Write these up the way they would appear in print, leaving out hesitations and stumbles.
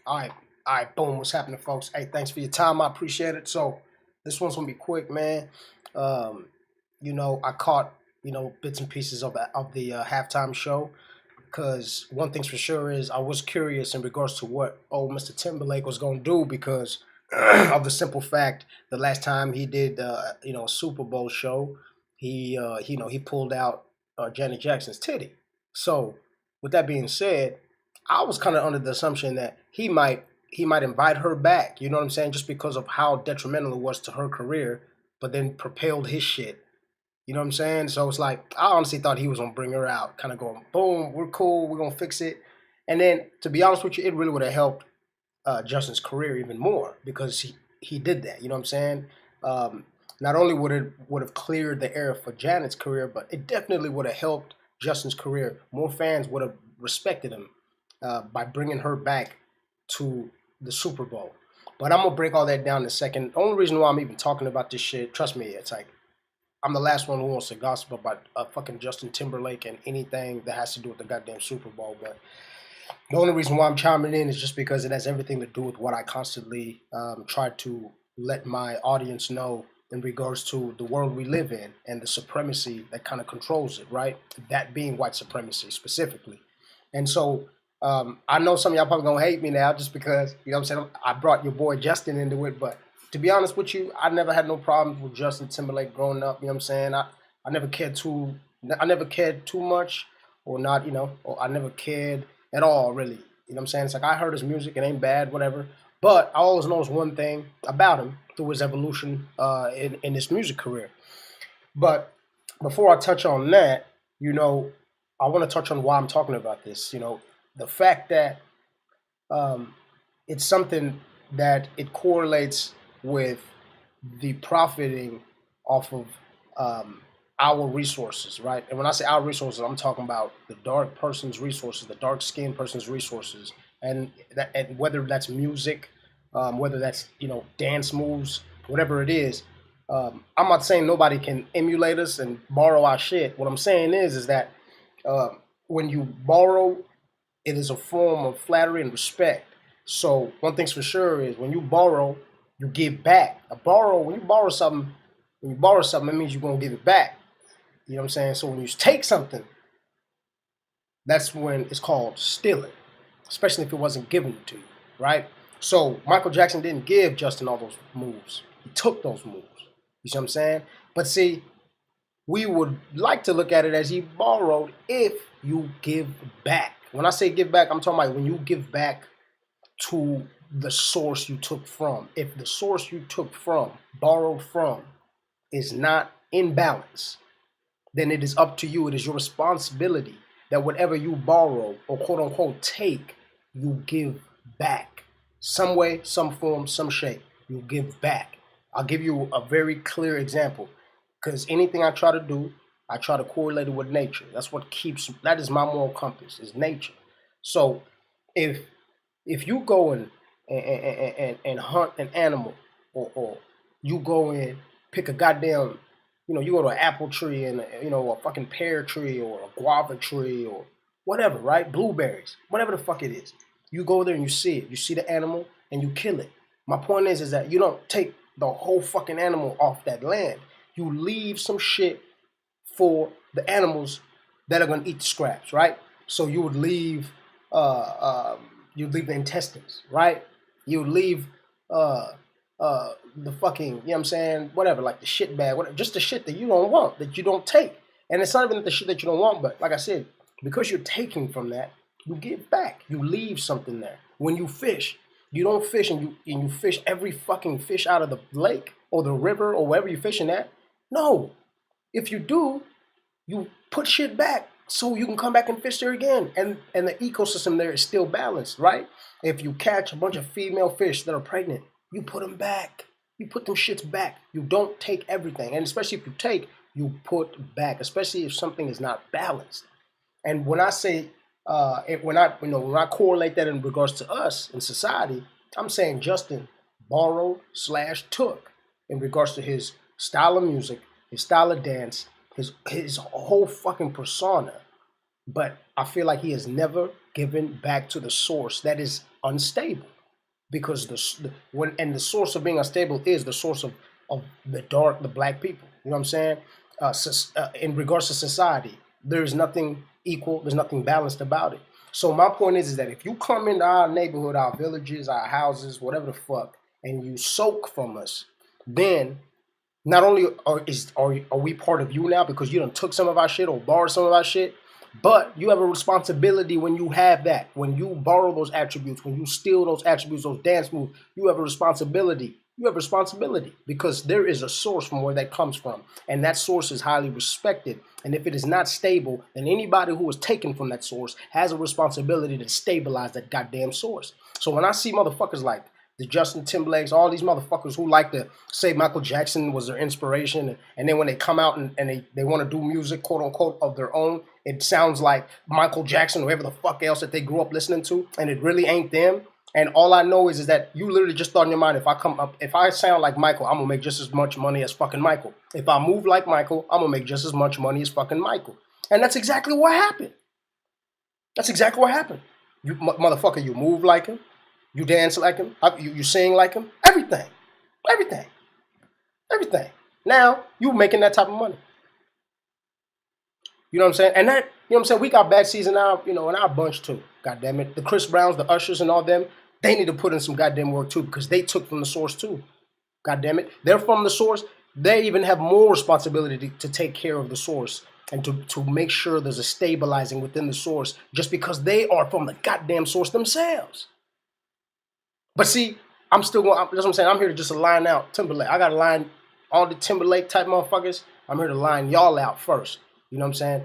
All right, boom. What's happening, folks? Hey, thanks for your time. I appreciate it. So, this one's gonna be quick, man. Um, I caught bits and pieces of the halftime show because one thing's for sure is I was curious in regards to what old Mr. Timberlake was gonna do because of the simple fact the last time he did a Super Bowl show, he pulled out Janet Jackson's titty. So, with that being said, I was kind of under the assumption that he might invite her back. You know what I'm saying? Just because of how detrimental it was to her career, but then propelled his shit. You know what I'm saying? So it's like I honestly thought he was gonna bring her out, kind of going, boom, we're cool, we're gonna fix it. And then to be honest with you, it really would have helped Justin's career even more because he did that. You know what I'm saying? Um, Not only would have cleared the air for Janet's career, but it definitely would have helped Justin's career. More fans would have respected him by bringing her back to the Super Bowl. But I'm gonna break all that down in a second. The only reason why I'm even talking about this shit, trust me, it's like I'm the last one who wants to gossip about fucking Justin Timberlake and anything that has to do with the goddamn Super Bowl. But the only reason why I'm chiming in is just because it has everything to do with what I constantly try to let my audience know in regards to the world we live in and the supremacy that kind of controls it, right? That being white supremacy specifically. And so I know some of y'all probably gonna hate me now just because, you know what I'm saying, I brought your boy Justin into it, but to be honest with you, I never had no problems with Justin Timberlake growing up, you know what I'm saying? I never cared too much or not, or I never cared at all really. You know what I'm saying? It's like I heard his music, it ain't bad, whatever. But I always noticed one thing about him through his evolution in his music career. But before I touch on that, I want to touch on why I'm talking about this. The fact that um, it's something that it correlates with the profiting off of um, our resources, right? And when I say our resources, I'm talking about the dark person's resources, the dark skinned person's resources, and whether that's music, whether that's dance moves, whatever it is. I'm not saying nobody can emulate us and borrow our shit. What I'm saying is that uh, when you borrow, it is a form of flattery and respect. So one thing's for sure is when you borrow, you give back. When you borrow something, it means you're gonna give it back. You know what I'm saying? So when you take something, that's when it's called stealing, especially if it wasn't given to you, right? So Michael Jackson didn't give Justin all those moves. He took those moves. You see what I'm saying? But see, we would like to look at it as he borrowed if you give back. When I say give back, I'm talking about when you give back to the source you took from. If the source you took from, borrowed from, is not in balance, then it is up to you. It is your responsibility that whatever you borrow or quote unquote take, you give back. Some way, some form, some shape, you give back. I'll give you a very clear example because anything I try to do, I try to correlate it with nature. That is my moral compass, is nature. So if you go and hunt an animal, or you go and pick a goddamn, you go to an apple tree and a fucking pear tree or a guava tree or whatever, right? Blueberries, whatever the fuck it is. You go there and you see it. You see the animal and you kill it. My point is that you don't take the whole fucking animal off that land. You leave some shit for the animals that are gonna eat the scraps, right? So you'd leave the intestines, right? You'd leave uh the fucking, you know what I'm saying, whatever, like the shit bag, whatever, just the shit that you don't want, that you don't take. And it's not even the shit that you don't want, but like I said, because you're taking from that, you give back. You leave something there. When you fish, you don't fish and you fish every fucking fish out of the lake or the river or wherever you're fishing at. No. If you do, you put shit back so you can come back and fish there again, and the ecosystem there is still balanced, right? If you catch a bunch of female fish that are pregnant, you put them back. You put them shits back. You don't take everything, and especially if you take, you put back, especially if something is not balanced. And when I say when I correlate that in regards to us in society, I'm saying Justin borrowed slash took in regards to his style of music, his style of dance, his whole fucking persona. But I feel like he has never given back to the source that is unstable. because the source of being unstable is the source of the black people. You know what I'm saying? In regards to society, there's nothing equal, there's nothing balanced about it. So my point is that if you come into our neighborhood, our villages, our houses, whatever the fuck, and you soak from us, then not only are we part of you now because you done took some of our shit or borrowed some of our shit, but you have a responsibility when you have that. When you borrow those attributes, when you steal those attributes, those dance moves, you have a responsibility. You have responsibility because there is a source from where that comes from. And that source is highly respected. And if it is not stable, then anybody who is taken from that source has a responsibility to stabilize that goddamn source. So when I see motherfuckers like the Justin Timberlakes, all these motherfuckers who like to say Michael Jackson was their inspiration, and then when they come out and they want to do music, quote unquote, of their own, it sounds like Michael Jackson or whoever the fuck else that they grew up listening to, and it really ain't them. And all I know is that you literally just thought in your mind, if I sound like Michael, I'm gonna make just as much money as fucking Michael. If I move like Michael, I'm gonna make just as much money as fucking Michael. And that's exactly what happened. That's exactly what happened. You motherfucker, you move like him. You dance like him. You sing like him. Everything. Everything. Everything. Now, you making that type of money. You know what I'm saying? And that, you know what I'm saying? We got bad season now, in our bunch too. God damn it. The Chris Browns, the Ushers and all them, they need to put in some goddamn work too because they took from the source too. God damn it. They're from the source. They even have more responsibility to take care of the source and to make sure there's a stabilizing within the source just because they are from the goddamn source themselves. But see, I'm still going, that's what I'm saying. I'm here to just line out Timberlake. I got to line all the Timberlake type motherfuckers. I'm here to line y'all out first. You know what I'm saying?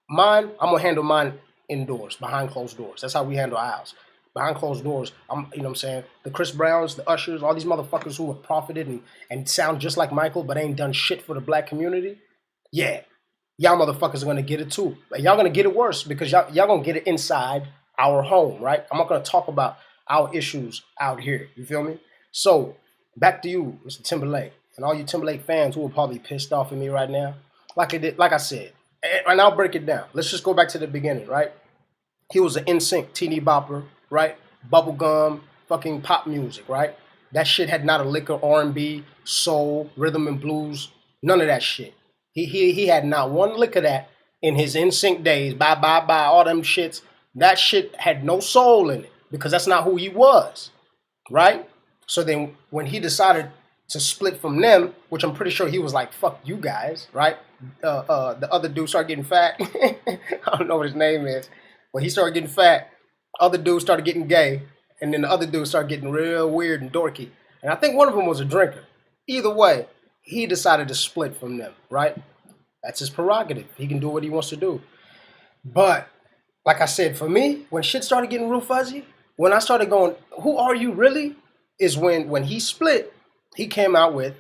Mine, I'm going to handle mine indoors, behind closed doors. That's how we handle ours. Behind closed doors, you know what I'm saying? The Chris Browns, the Ushers, all these motherfuckers who have profited and sound just like Michael but ain't done shit for the black community. Yeah, y'all motherfuckers are going to get it too. But y'all going to get it worse because y'all going to get it inside our home, right? I'm not going to talk about our issues out here. You feel me? So, back to you, Mr. Timberlake, and all you Timberlake fans who are probably pissed off at me right now. Like I said, and I'll break it down. Let's just go back to the beginning, right? He was an NSYNC teeny bopper, right? Bubblegum, fucking pop music, right? That shit had not a lick of R&B, soul, rhythm and blues, none of that shit. He had not one lick of that in his NSYNC days. Bye, all them shits. That shit had no soul in it because that's not who he was, right? So then when he decided to split from them, which I'm pretty sure he was like, fuck you guys, right? The other dude started getting fat. I don't know what his name is, but he started getting fat. Other dude started getting gay, and then the other dude started getting real weird and dorky. And I think one of them was a drinker. Either way, he decided to split from them, right? That's his prerogative. He can do what he wants to do. But like I said, for me, when shit started getting real fuzzy, when I started going, who are you really? Is when he split, he came out with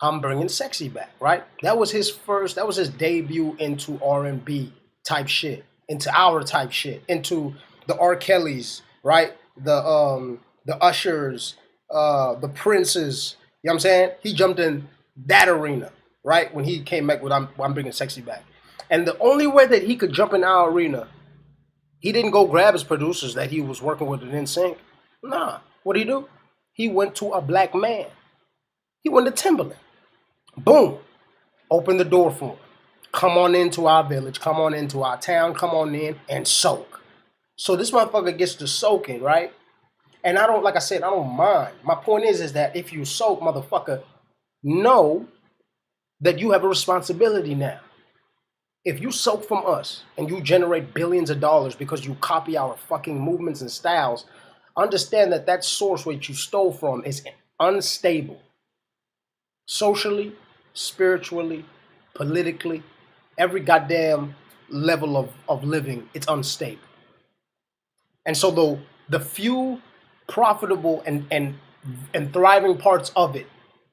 I'm Bringing Sexy Back, right? That was his debut into R&B type shit, into our type shit, into the R. Kellys, right? The Ushers, the Princes, you know what I'm saying? He jumped in that arena, right? When he came back with I'm Bringing Sexy Back. And the only way that he could jump in our arena, he didn't go grab his producers that he was working with in NSYNC. Nah, what did he do? He went to a black man. He went to Timberlake. Boom. Open the door for him. Come on into our village. Come on into our town. Come on in and soak. So this motherfucker gets to soaking, right? And I don't, like I said, I don't mind. My point is that if you soak, motherfucker, know that you have a responsibility now. If you soak from us and you generate billions of dollars because you copy our fucking movements and styles, understand that that source which you stole from is unstable. Socially, spiritually, politically, every goddamn level of living, it's unstable. And so the few profitable and thriving parts of it,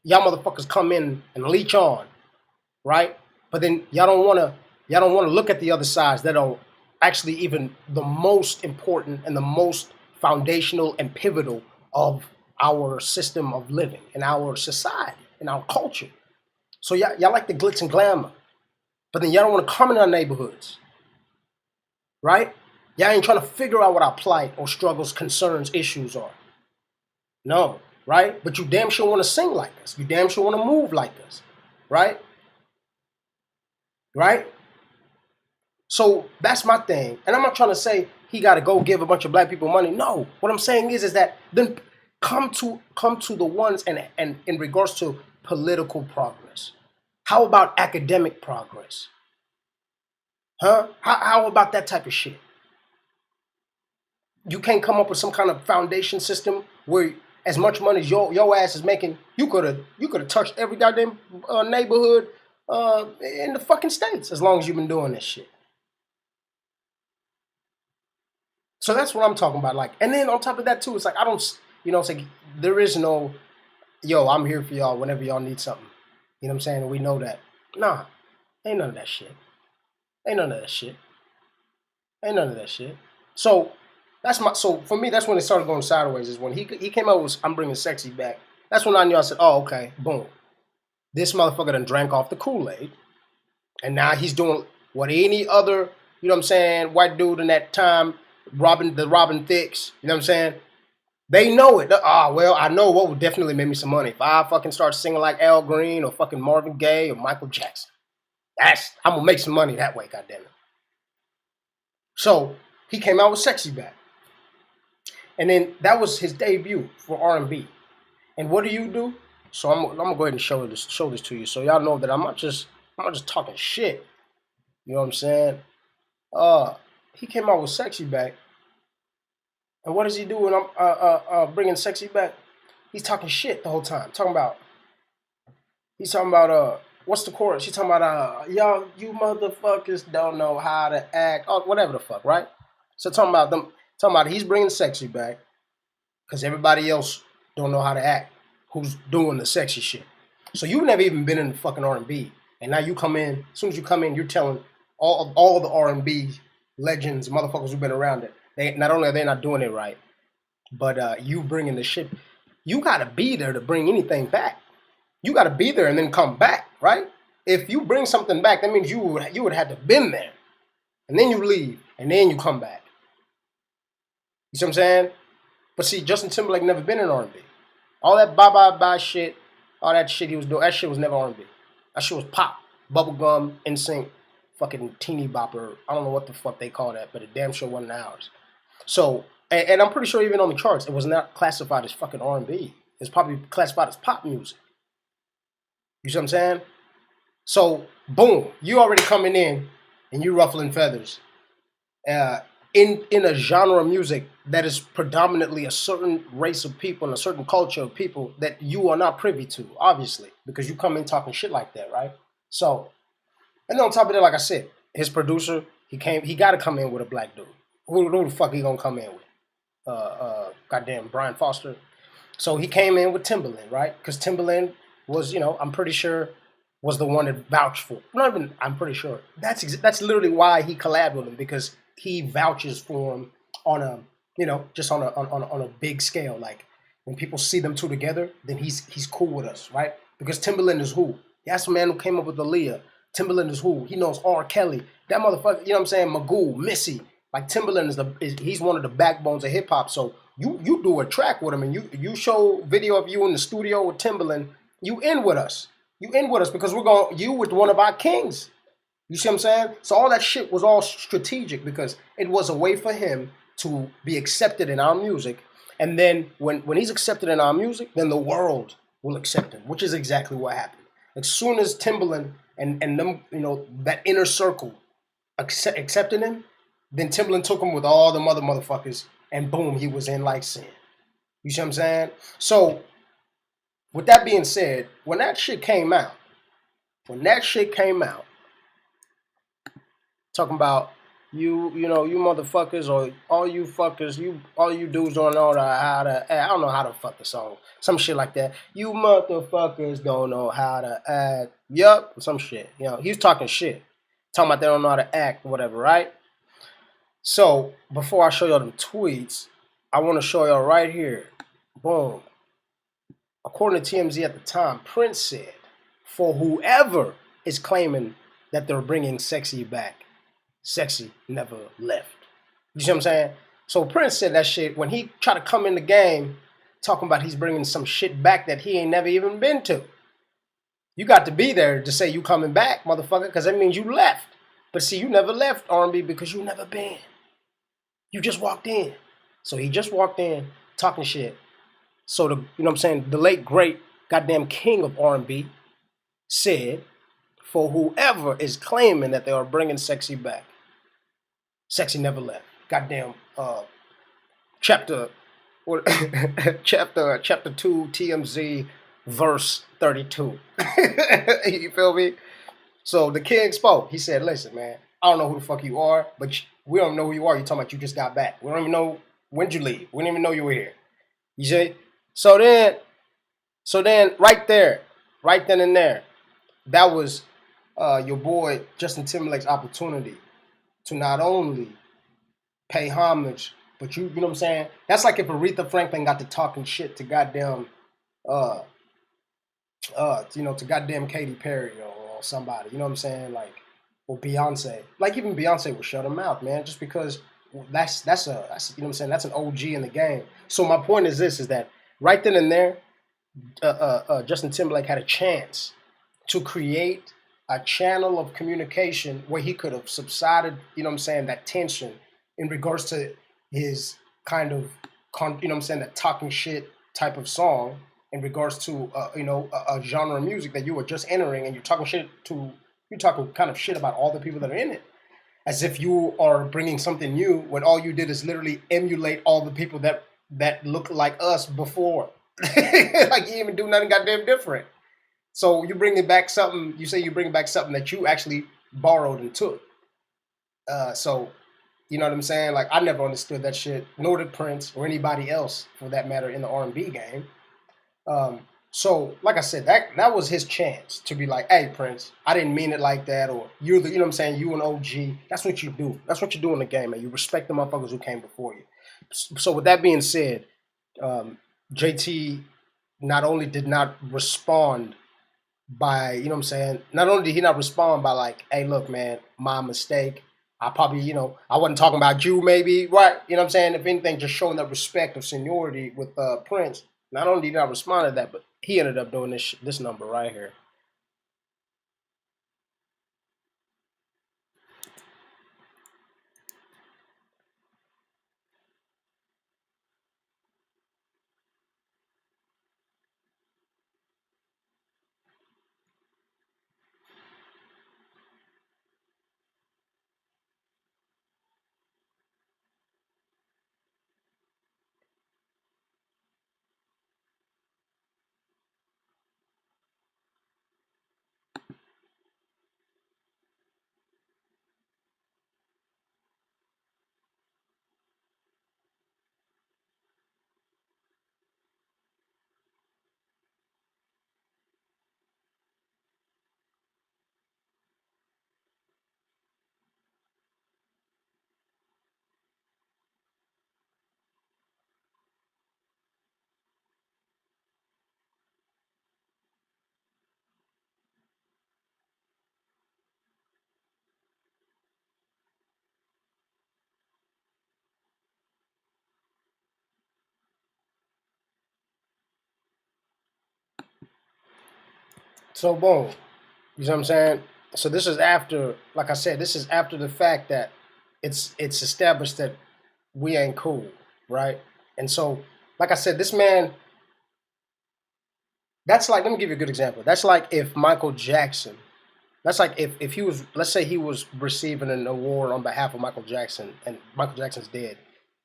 y'all motherfuckers come in and leech on, right? But then y'all don't want to look at the other sides that are actually even the most important and the most foundational and pivotal of our system of living and our society and our culture. So y'all like the glitz and glamour, but then y'all don't want to come in our neighborhoods, right? Y'all ain't trying to figure out what our plight or struggles, concerns, issues are. No, right? But you damn sure want to sing like us. You damn sure want to move like us, right? Right? So that's my thing. And I'm not trying to say he got to go give a bunch of black people money. No. What I'm saying is that then come to the ones and in regards to political progress. How about academic progress? Huh? How about that type of shit? You can't come up with some kind of foundation system where as much money as your ass is making, you could have touched every goddamn neighborhood in the fucking states as long as you've been doing this shit. So that's what I'm talking about. Like, and then on top of that too, it's like I don't, it's like there is no, yo, I'm here for y'all whenever y'all need something. You know what I'm saying? And we know that. Nah, ain't none of that shit. Ain't none of that shit. Ain't none of that shit. So so for me, that's when it started going sideways. Is when he came out with "I'm bringing sexy back." That's when I knew. I said, "Oh, okay, boom. This motherfucker done drank off the Kool-Aid, and now he's doing what any other, you know what I'm saying, white dude in that time, Robin Thicks, you know what I'm saying? They know it. Well, I know what would definitely make me some money if I fucking start singing like Al Green or fucking Marvin Gaye or Michael Jackson. I'm gonna make some money that way, goddammit. So he came out with "Sexy Back," and then that was his debut for R&B. And what do you do? So I'm gonna go ahead and show this to you, so y'all know that I'm not just talking shit. You know what I'm saying? He came out with "Sexy Back," and what does he do when I'm bringing "Sexy Back"? He's talking shit the whole time. He's talking about what's the chorus? He's talking about y'all, you motherfuckers don't know how to act, whatever the fuck, right? So talking about he's bringing sexy back because everybody else don't know how to act. Who's doing the sexy shit? So you've never even been in the fucking R&B, and now you come in. As soon as you come in, you're telling all the R&B legends, motherfuckers who've been around it. They not only are they not doing it right, but you bringing the shit. You gotta be there to bring anything back. You got to be there and then come back, right? If you bring something back, that means you would have to been there, and then you leave, and then you come back. You see what I'm saying? But see, Justin Timberlake never been in R&B. All that bye shit, all that shit he was doing, that shit was never R&B. That shit was pop, bubblegum, NSYNC, fucking teeny bopper. I don't know what the fuck they call that, but it damn sure wasn't ours. So, and I'm pretty sure even on the charts, it was not classified as fucking R&B. It's probably classified as pop music. You see what I'm saying? So, boom, you already coming in and you ruffling feathers in a genre of music that is predominantly a certain race of people and a certain culture of people that you are not privy to, obviously, because you come in talking shit like that, right? So, and then on top of that, like I said, his producer, he got to come in with a black dude. Who the fuck he gonna come in with? Goddamn Brian Foster. So he came in with Timberland, right? Because Timberland was, I'm pretty sure, was the one that vouched for. Not even, I'm pretty sure. That's literally why he collabed with him, because he vouches for him on a, just on a big scale. Like when people see them two together, then he's cool with us, right? Because Timberland is who? That's the man who came up with Aaliyah. Timberland is who? He knows R. Kelly. That motherfucker, you know what I'm saying? Magoo, Missy. Like Timberland he's one of the backbones of hip hop. So you do a track with him and you show video of you in the studio with Timberland, you in with us. You in with us because you with one of our kings. You see what I'm saying? So all that shit was all strategic because it was a way for him to be accepted in our music. And then when he's accepted in our music, then the world will accept him, which is exactly what happened. As soon as Timberland and them, that inner circle accepted him, then Timberland took him with all the motherfuckers, and boom, he was in like sin. You see what I'm saying? So, with that being said, when that shit came out, talking about you motherfuckers, or all you fuckers, all you dudes don't know how to, I don't know how to fuck the song, some shit like that. You motherfuckers don't know how to act. Yup, some shit. He was talking shit, talking about they don't know how to act, whatever, right? So, before I show y'all them tweets, I want to show y'all right here. Boom. According to TMZ at the time, Prince said, for whoever is claiming that they're bringing sexy back, sexy never left. You see what I'm saying? So Prince said that shit when he tried to come in the game talking about he's bringing some shit back that he ain't never even been to. You got to be there to say you coming back, motherfucker, because that means you left. But see, you never left R&B because you never been. You just walked in. So he just walked in talking shit. So the, you know what I'm saying, the late great goddamn king of R&B said, for whoever is claiming that they are bringing sexy back, sexy never left. Goddamn chapter what chapter 2 TMZ verse 32. You feel me? So the king spoke. He said, listen, man, I don't know who the fuck you are, but we don't know who you are. You talking about you just got back. We don't even know when'd you leave. We didn't even know you were here. You see? So then right there, right then and there, that was your boy Justin Timberlake's opportunity to not only pay homage, but you know what I'm saying? That's like if Aretha Franklin got to talking shit to goddamn uh to goddamn Katy Perry or somebody, you know what I'm saying? Like, or Beyonce. Like even Beyonce would shut her mouth, man, just because that's you know what I'm saying, that's an OG in the game. So my point is this, is that right then and there, Justin Timberlake had a chance to create a channel of communication where he could have subsided, you know what I'm saying, that tension in regards to his kind of, you know what I'm saying, that talking shit type of song in regards to, a genre of music that you were just entering, and you're talking kind of shit about all the people that are in it, as if you are bringing something new when all you did is literally emulate all the people that look like us before. Like you even do nothing goddamn different. So you bringing back something. You say you bring back something that you actually borrowed and took. So you know what I'm saying? Like I never understood that shit, nor did Prince or anybody else for that matter in the R&B game. So like I said, that was his chance to be like, hey Prince, I didn't mean it like that, or you know what I'm saying, you an OG. That's what you do. That's what you do in the game, man. You respect the motherfuckers who came before you. So with that being said, JT not only did not respond by, you know what I'm saying, not only did he not respond by like, hey, look, man, my mistake. I probably, I wasn't talking about you maybe, right? You know what I'm saying? If anything, just showing that respect of seniority with Prince. Not only did he not respond to that, but he ended up doing this number right here. So boom, you know what I'm saying? So this is after, like I said, this is after the fact that it's established that we ain't cool, right? And so, like I said, this man, that's like, let me give you a good example. That's like if Michael Jackson, that's like if he was, let's say he was receiving an award on behalf of Michael Jackson and Michael Jackson's dead,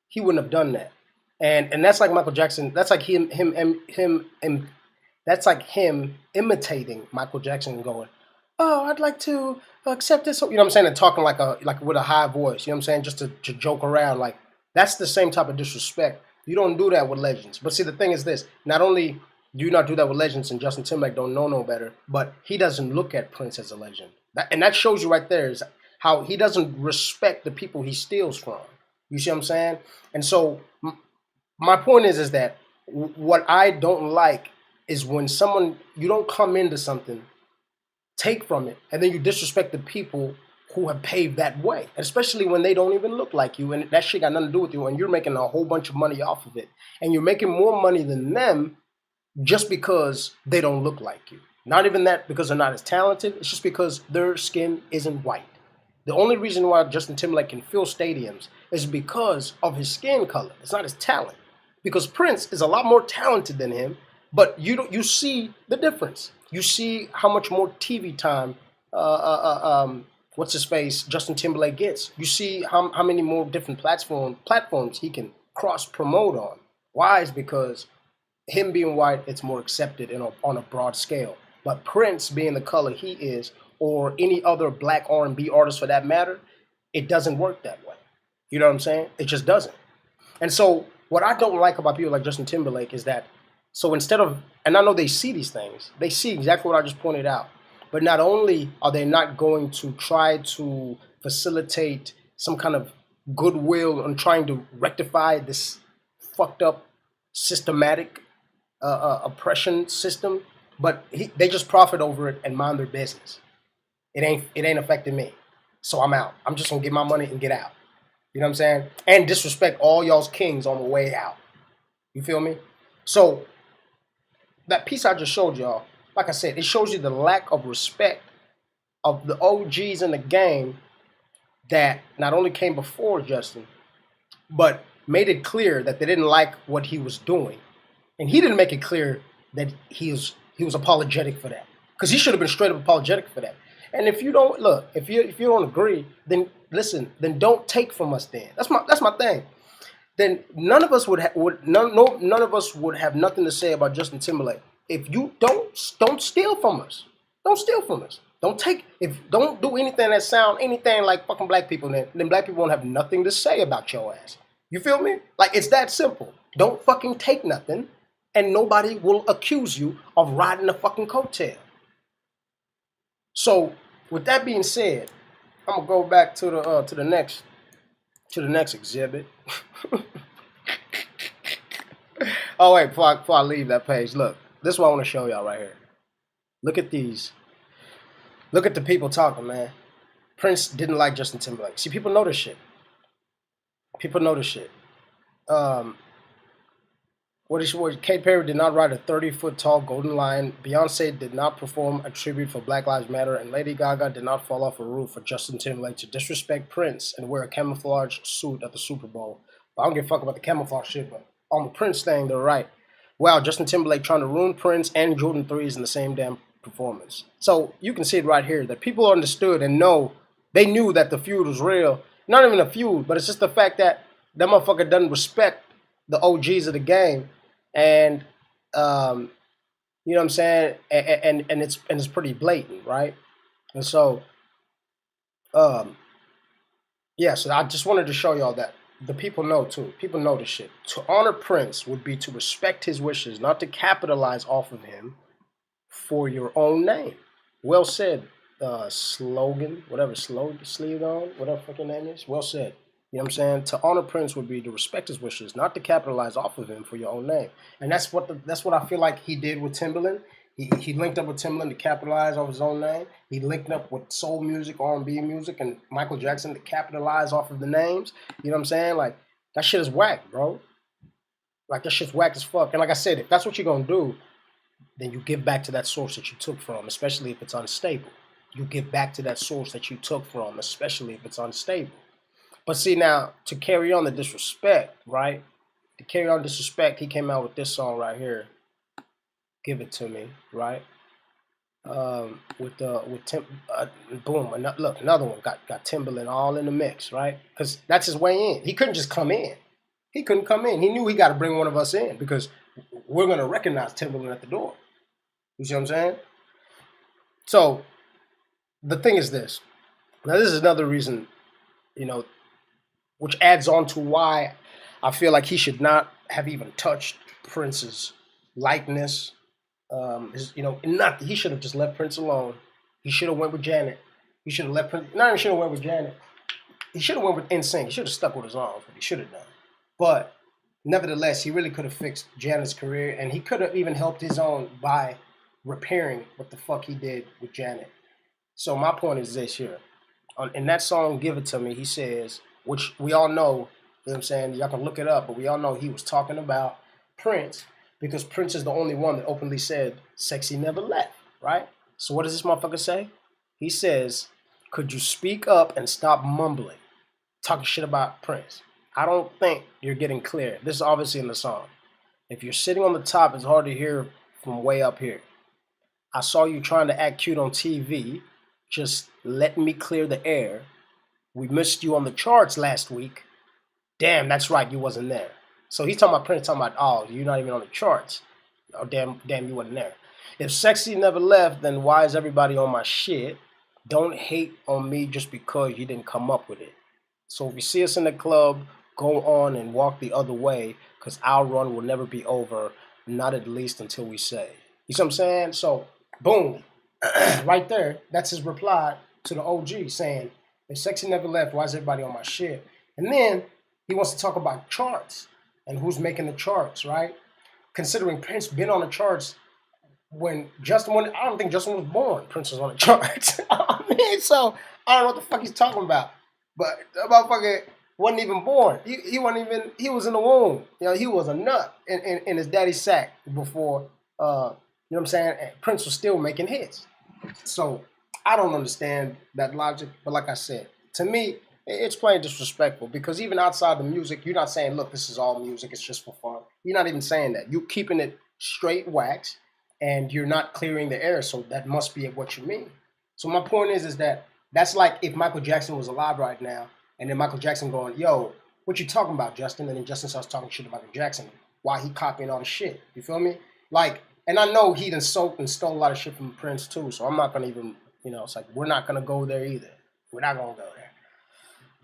he wouldn't have done that. And that's like Michael Jackson, that's like him that's like him imitating Michael Jackson and going, "Oh, I'd like to accept this." You know what I'm saying? And talking like with a high voice. You know what I'm saying? Just to joke around. Like that's the same type of disrespect. You don't do that with legends. But see, the thing is this: not only do you not do that with legends, and Justin Timberlake don't know no better, but he doesn't look at Prince as a legend. And that shows you right there is how he doesn't respect the people he steals from. You see what I'm saying? And so my point is that what I don't like is when someone, you don't come into something, take from it, and then you disrespect the people who have paved that way, especially when they don't even look like you, and that shit got nothing to do with you, and you're making a whole bunch of money off of it, and you're making more money than them just because they don't look like you. Not even that because they're not as talented. It's just because their skin isn't white. The only reason why Justin Timberlake can fill stadiums is because of his skin color. It's not his talent. Because Prince is a lot more talented than him, but you see the difference. You see how much more TV time what's his face Justin Timberlake gets. You see how many more different platforms he can cross promote on. Why? Is because him being white, it's more accepted on a broad scale. But Prince being the color he is, or any other black R&B artist for that matter, it doesn't work that way. You know what I'm saying? It just doesn't. And so what I don't like about people like Justin Timberlake is that, so instead of, and I know they see these things, they see exactly what I just pointed out, but not only are they not going to try to facilitate some kind of goodwill on trying to rectify this fucked up systematic oppression system, but they just profit over it and mind their business. It ain't affecting me, so I'm out. I'm just gonna get my money and get out. You know what I'm saying? And disrespect all y'all's kings on the way out. You feel me? So that piece I just showed y'all, like I said, it shows you the lack of respect of the OGs in the game that not only came before Justin, but made it clear that they didn't like what he was doing. And he didn't make it clear that he was apologetic for that, because he should have been straight up apologetic for that. And if you don't look, if you don't agree, then listen, then don't take from us. Then that's my thing. Then none of us none of us would have nothing to say about Justin Timberlake. If you don't steal from us, don't steal from us. Don't do anything that sound anything like fucking black people. Then black people won't have nothing to say about your ass. You feel me? Like, it's that simple. Don't fucking take nothing, and nobody will accuse you of riding a fucking coattail. So, with that being said, I'm gonna go back to the next exhibit. Oh wait, before I leave that page, look, this is what I want to show y'all right here. Look at these. Look at the people talking, man. Prince didn't like Justin Timberlake. See, people know this shit. People know this shit. Katy Perry did not ride a 30-foot tall golden lion. Beyonce did not perform a tribute for Black Lives Matter, and Lady Gaga did not fall off a roof for Justin Timberlake to disrespect Prince and wear a camouflage suit at the Super Bowl. But I don't give a fuck about the camouflage shit, but on the Prince thing, they're right. Wow, Justin Timberlake trying to ruin Prince and Jordan 3s in the same damn performance. So you can see it right here that people understood and they knew that the feud was real. Not even a feud, but it's just the fact that that motherfucker doesn't respect the OGs of the game. And you know what I'm saying, and it's pretty blatant, right? And so yeah, so I just wanted to show y'all that the people know too. People know this shit. To honor Prince would be to respect his wishes, not to capitalize off of him for your own name. Well said, slogan, whatever, slogan, whatever fucking name is. Well said. You know what I'm saying? To honor Prince would be to respect his wishes, not to capitalize off of him for your own name. And that's what I feel like he did with Timberland. He linked up with Timberland to capitalize off his own name. He linked up with soul music, R&B music, and Michael Jackson to capitalize off of the names. You know what I'm saying? Like, that shit is whack, bro. Like, that shit's whack as fuck. And like I said, if that's what you're gonna do, then you give back to that source that you took from, especially if it's unstable. You give back to that source that you took from, especially if it's unstable. But see, now, to carry on the disrespect, right? To carry on disrespect, he came out with this song right here. Give It To Me, right? Boom, look, another one got Timberland all in the mix, right? Because that's his way in. He couldn't just come in. He couldn't come in. He knew he got to bring one of us in because we're going to recognize Timberland at the door. You see what I'm saying? So, the thing is this. Now, this is another reason, you know, which adds on to why I feel like he should not have even touched Prince's likeness. He should have just left Prince alone. He should have went with Janet. He should have left Prince. Not even should have went with Janet. He should have went with NSYNC. He should have stuck with his arms. What he should have done. But nevertheless, he really could have fixed Janet's career, and he could have even helped his own by repairing what the fuck he did with Janet. So my point is this here. in that song "Give It to Me," he says, which we all know. You know what I'm saying? Y'all can look it up, but we all know he was talking about Prince because Prince is the only one that openly said "Sexy never left." Right? So what does this motherfucker say? He says, "Could you speak up and stop mumbling, talking shit about Prince?" I don't think you're getting clear. This is obviously in the song. If you're sitting on the top, it's hard to hear from way up here. I saw you trying to act cute on TV. Just let me clear the air. We missed you on the charts last week. Damn, that's right, you wasn't there. So he's talking about Prince, talking about, oh, you're not even on the charts. Oh, damn, you wasn't there. If sexy never left, then why is everybody on my shit? Don't hate on me just because you didn't come up with it. So if you see us in the club, go on and walk the other way, because our run will never be over, not at least until we say. You see what I'm saying? So, boom, right there, that's his reply to the OG saying, if sexy never left, why is everybody on my shit? And then he wants to talk about charts and who's making the charts, right? Considering Prince been on the charts when I don't think Justin was born, Prince was on the charts. I mean, so I don't know what the fuck he's talking about. But the motherfucker wasn't even born. He wasn't even he was in the womb. You know, he was a nut in his daddy's sack before you know what I'm saying? And Prince was still making hits. So I don't understand that logic, but like I said, to me, it's plain disrespectful because even outside the music, you're not saying, look, this is all music, it's just for fun. You're not even saying that. You're keeping it straight wax and you're not clearing the air, so that must be what you mean. So my point is that that's like if Michael Jackson was alive right now, and then Michael Jackson going, yo, what you talking about, Justin? And then Justin starts talking shit about Michael Jackson while he copying all the shit. You feel me? Like, and I know he done soaked and stole a lot of shit from Prince too, so I'm not gonna even, it's like we're not gonna go there either. We're not gonna go there.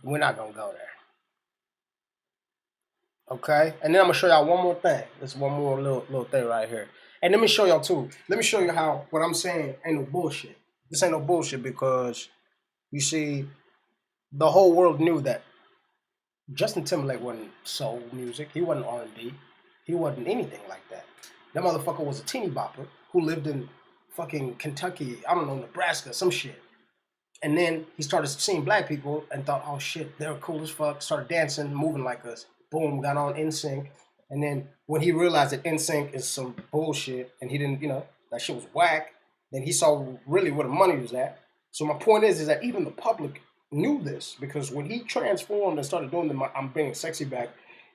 We're not gonna go there. Okay? And then I'm gonna show y'all one more thing. This one more little thing right here. And let me show y'all too. Let me show you how what I'm saying ain't no bullshit. This ain't no bullshit because you see, the whole world knew that Justin Timberlake wasn't soul music. He wasn't R&B. He wasn't anything like that. That motherfucker was a teeny bopper who lived in fucking Kentucky, I don't know, Nebraska, some shit. And then he started seeing black people and thought, oh shit, they're cool as fuck. Started dancing, moving like us. Boom, got on NSYNC. And then when he realized that NSYNC is some bullshit and he didn't, that shit was whack, then he saw really where the money was at. So my point is that even the public knew this because when he transformed and started doing the I'm bringing sexy back,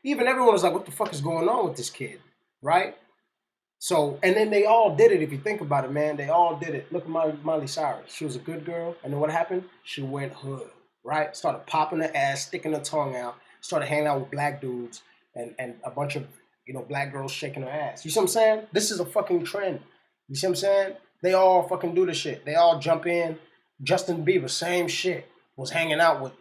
even everyone was like, what the fuck is going on with this kid, right? So, and then they all did it. If you think about it, man, they all did it. Look at Miley Cyrus. She was a good girl. And then what happened? She went hood, right? Started popping her ass, sticking her tongue out, started hanging out with black dudes and a bunch of, black girls shaking her ass. You see what I'm saying? This is a fucking trend. You see what I'm saying? They all fucking do this shit. They all jump in. Justin Bieber, same shit. Was hanging out with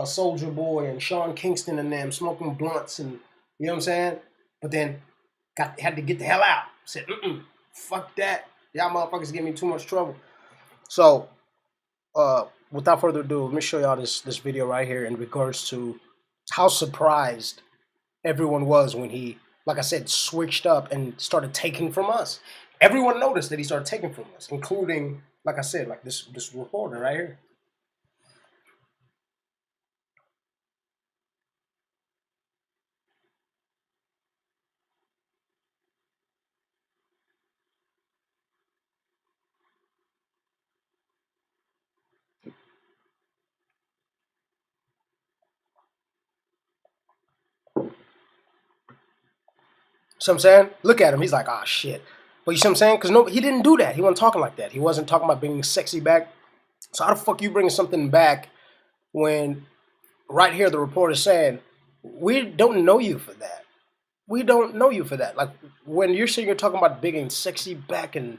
Soldier Boy and Sean Kingston and them, smoking blunts and, you know what I'm saying? But then had to get the hell out. Said, fuck that. Y'all motherfuckers give me too much trouble. So, without further ado, let me show y'all this video right here in regards to how surprised everyone was when he, like I said, switched up and started taking from us. Everyone noticed that he started taking from us, including, like I said, like this reporter right here. See what I'm saying? Look at him. He's like, ah, shit. But you see what I'm saying? Because no, he didn't do that. He wasn't talking like that. He wasn't talking about bringing sexy back. So how the fuck you bringing something back when right here the reporter saying, we don't know you for that. We don't know you for that. Like when you're saying you're talking about bringing sexy back and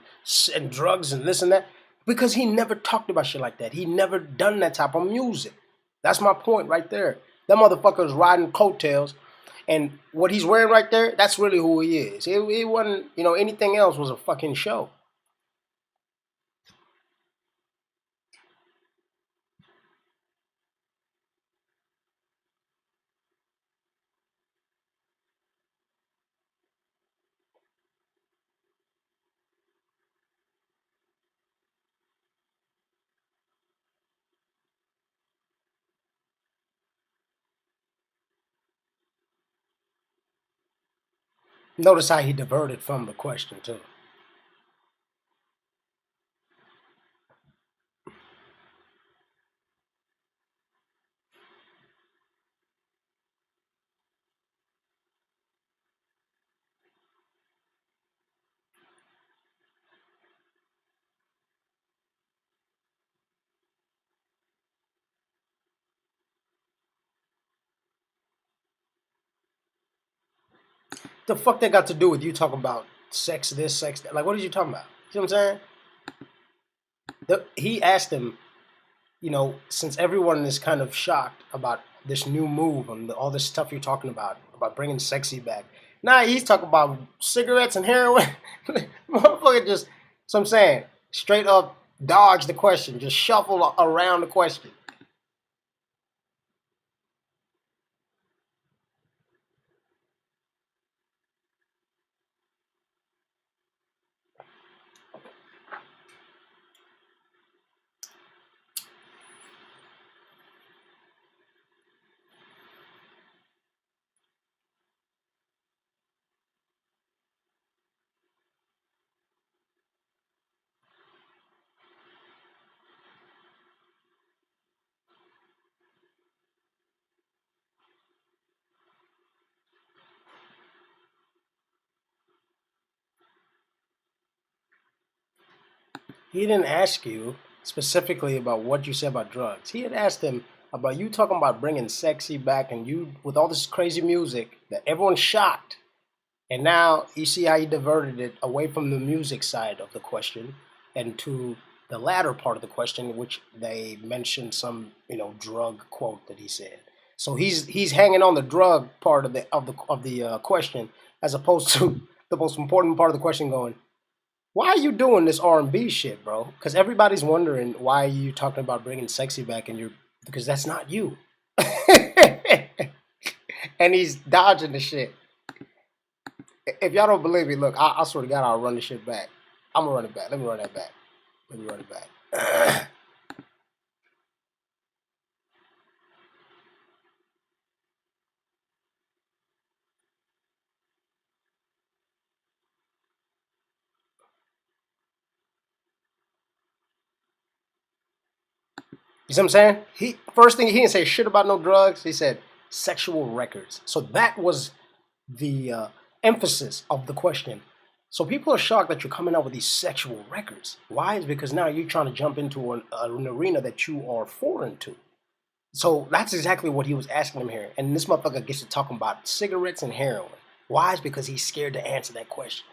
drugs and this and that, because he never talked about shit like that. He never done that type of music. That's my point right there. That motherfucker is riding coattails, and what he's wearing right there, that's really who he is. He wasn't, anything else was a fucking show. Notice how he diverted from the question too. The fuck that got to do with you talking about sex this, sex that? Like, what are you talking about? You know what I'm saying? He asked him, since everyone is kind of shocked about this new move and all this stuff you're talking about bringing sexy back. Now he's talking about cigarettes and heroin. Motherfucker just, so I'm saying, straight up dodge the question, just shuffle around the question. He didn't ask you specifically about what you said about drugs. He had asked him about you talking about bringing sexy back and you with all this crazy music that everyone's shocked. And now you see how he diverted it away from the music side of the question and to the latter part of the question, which they mentioned some, drug quote that he said. So he's hanging on the drug part of the question as opposed to the most important part of the question, going, why are you doing this R&B shit, bro? Because everybody's wondering why are you talking about bringing sexy back, and you're because that's not you. And he's dodging the shit. If y'all don't believe me, look, I swear to God, I'll run the shit back. I'm gonna run it back. Let me run that back. Let me run it back. You see what I'm saying? He first thing he didn't say shit about no drugs. He said sexual records. So that was the emphasis of the question. So people are shocked that you're coming out with these sexual records. Why? Is because now you're trying to jump into an arena that you are foreign to. So that's exactly what he was asking him here. And this motherfucker gets to talking about cigarettes and heroin. Why? Is because he's scared to answer that question.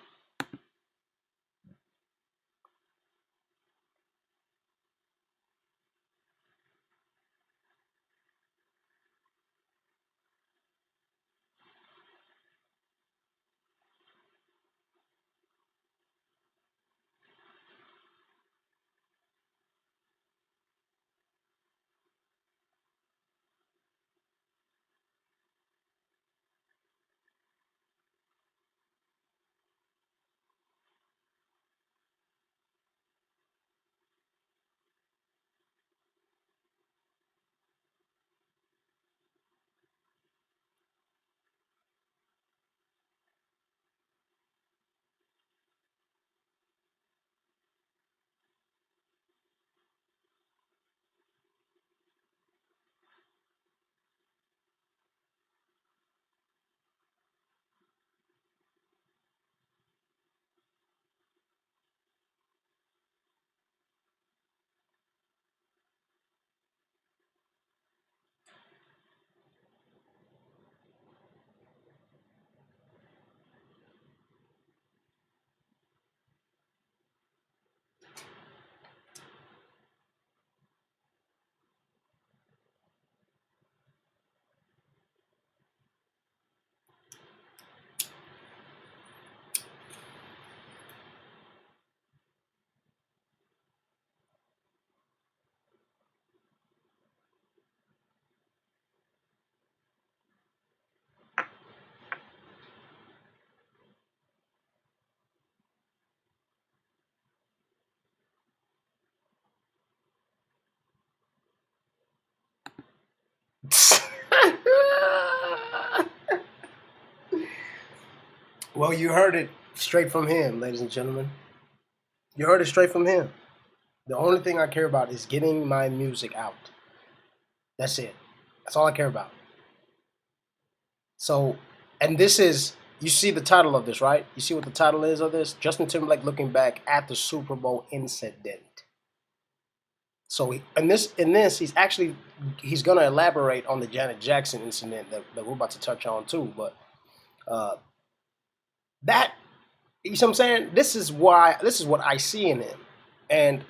Well, you heard it straight from him, ladies and gentlemen. You heard it straight from him. The only thing I care about is getting my music out. That's it. That's all I care about. So, and this is, you see the title of this, right? You see what the title is of this? Justin Timberlake looking back at the Super Bowl incident. So, in this, he's gonna elaborate on the Janet Jackson incident that we're about to touch on too. But uh, that, you see what I'm saying? This is what I see in him, and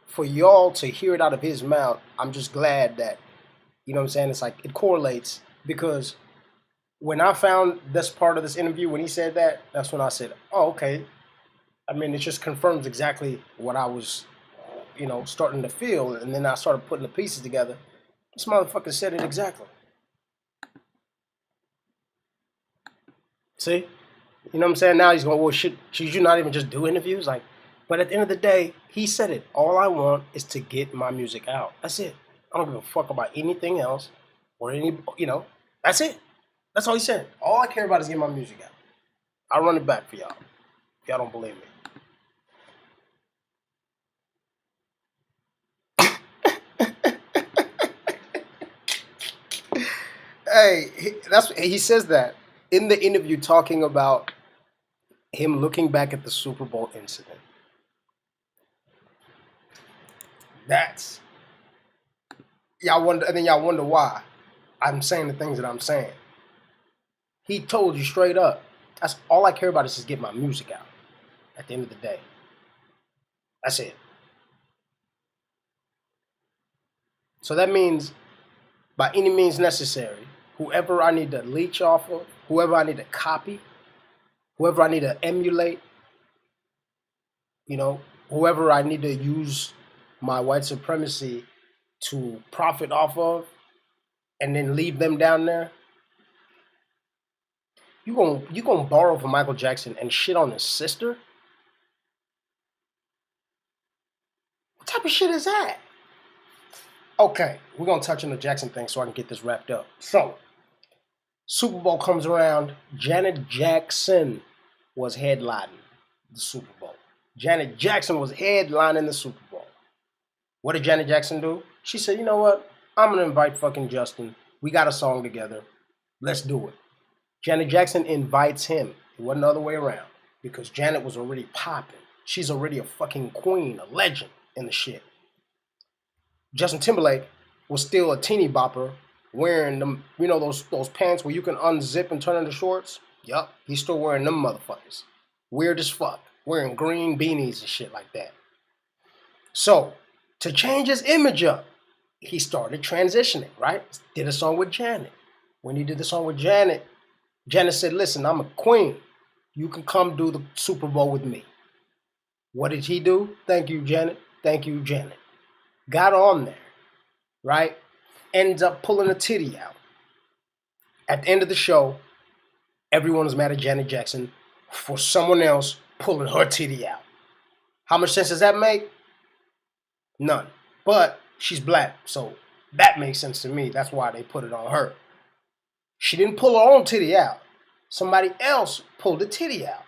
for y'all to hear it out of his mouth, I'm just glad that, you know what I'm saying. It's like it correlates, because when I found this part of this interview, when he said that, that's when I said, "Oh, okay." I mean, it just confirms exactly what I was, starting to feel, and then I started putting the pieces together. This motherfucker said it exactly. See, you know what I'm saying? Now he's going, "Well, should you not even just do interviews?" Like, but at the end of the day, he said it. All I want is to get my music out. That's it. I don't give a fuck about anything else or That's it. That's all he said. All I care about is getting my music out. I'll run it back for y'all if y'all don't believe me. Hey, he says that in the interview, talking about him looking back at the Super Bowl incident. That's y'all wonder, and then y'all wonder why I'm saying the things that I'm saying. He told you straight up. That's all I care about is just get my music out. At the end of the day, that's it. So that means, by any means necessary, whoever I need to leech off of, whoever I need to copy, whoever I need to emulate, you know, whoever I need to use my white supremacy to profit off of, and then leave them down there. You gonna borrow from Michael Jackson and shit on his sister? What type of shit is that? Okay, we're gonna touch on the Jackson thing so I can get this wrapped up. So, Super Bowl comes around. Janet Jackson was headlining the Super Bowl. Janet Jackson was headlining the Super Bowl. What did Janet Jackson do? She said, "You know what? I'm gonna invite fucking Justin. We got a song together. Let's do it." Janet Jackson invites him. It wasn't the other way around, because Janet was already popping. She's already a fucking queen, a legend in the shit. Justin Timberlake was still a teeny bopper, wearing them, those pants where you can unzip and turn into shorts. Yup, he's still wearing them motherfuckers. Weird as fuck, wearing green beanies and shit like that. So, to change his image up, he started transitioning, right? Did a song with Janet. When he did the song with Janet, Janet said, "Listen, I'm a queen. You can come do the Super Bowl with me." What did he do? Thank you, Janet. Thank you, Janet. Got on there, right? Ends up pulling a titty out. At the end of the show, everyone was mad at Janet Jackson for someone else pulling her titty out. How much sense does that make? None. But she's black, so that makes sense to me. That's why they put it on her. She didn't pull her own titty out. Somebody else pulled the titty out.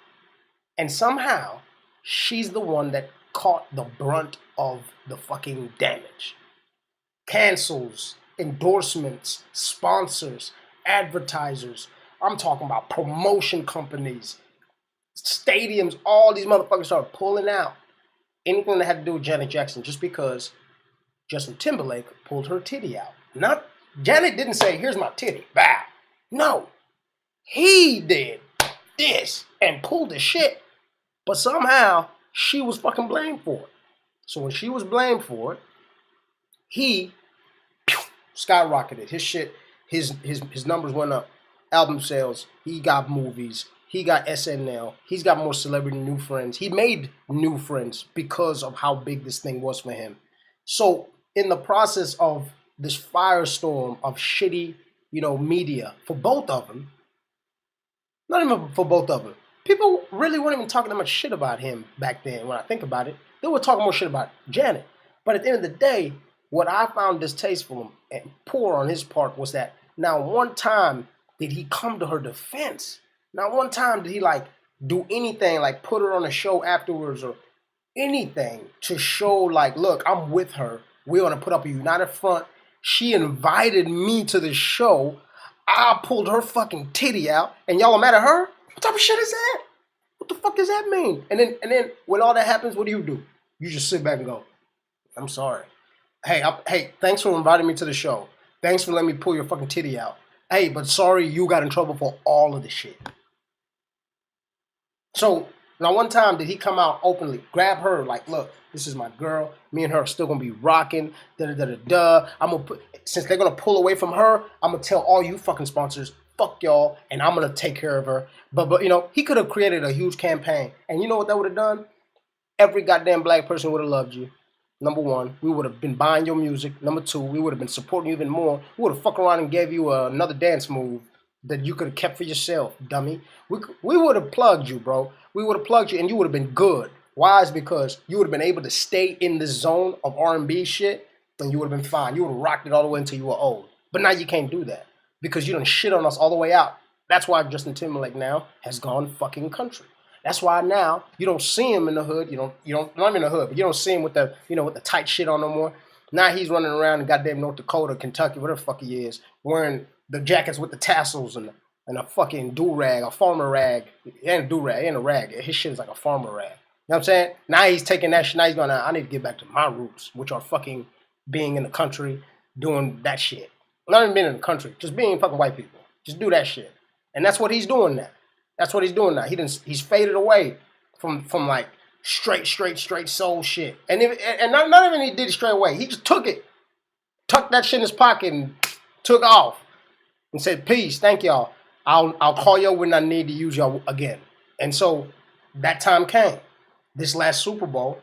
And somehow, she's the one that caught the brunt of the fucking damage. Cancels, endorsements, sponsors, advertisers. I'm talking about promotion companies, stadiums, all these motherfuckers started pulling out anything that had to do with Janet Jackson just because Justin Timberlake pulled her titty out. Not Janet didn't say, "Here's my titty." Bah. No. He did this and pulled the shit. But somehow she was fucking blamed for it. So when she was blamed for it, he skyrocketed. His shit, his numbers went up. Album sales, he got movies, he got SNL, he's got more celebrity new friends. He made new friends because of how big this thing was for him. So in the process of this firestorm of shitty, media for both of them, not even for both of them, people really weren't even talking that much shit about him back then. When I think about it, they were talking more shit about Janet. But at the end of the day, what I found distasteful and poor on his part was that not one time did he come to her defense. Not one time did he do anything like put her on a show afterwards or anything to show like, look, I'm with her. We're gonna put up a united front. She invited me to the show. I pulled her fucking titty out, and y'all are mad at her. What type of shit is that? What the fuck does that mean? And then when all that happens, what do? You just sit back and go, I'm sorry. Hey, thanks for inviting me to the show. Thanks for letting me pull your fucking titty out. Hey, but sorry you got in trouble for all of the shit. So now one time did he come out openly, grab her, like, look, this is my girl. Me and her are still gonna be rocking. Da da da da da. I'm gonna put since they're gonna pull away from her, I'm gonna tell all you fucking sponsors, fuck y'all, and I'm gonna take care of her. But you know, he could have created a huge campaign. And you know what that would have done? Every goddamn black person would have loved you. Number one, we would have been buying your music. Number two, we would have been supporting you even more. We would have fucked around and gave you another dance move that you could have kept for yourself, dummy. We would have plugged you, bro. We would have plugged you, and you would have been good. Why? Is because you would have been able to stay in the zone of R&B shit, and you would have been fine. You would have rocked it all the way until you were old. But now you can't do that because you done shit on us all the way out. That's why Justin Timberlake now has gone fucking country. That's why now you don't see him in the hood. You don't not in the hood, but you don't see him with the with the tight shit on no more. Now he's running around in goddamn North Dakota, Kentucky, whatever the fuck he is, wearing the jackets with the tassels and a fucking do rag, a farmer rag. It ain't a do rag, it ain't a rag. His shit is like a farmer rag. You know what I'm saying? Now he's taking that shit. Now he's going, I need to get back to my roots, which are fucking being in the country, doing that shit. Not even being in the country, just being fucking white people. Just do that shit. And that's what he's doing now. That's what he's doing now. He's faded away from like straight soul shit. And not even he did it straight away. He just took it, tucked that shit in his pocket, and took off and said, "Peace, thank y'all. I'll call y'all when I need to use y'all again." And so that time came. This last Super Bowl,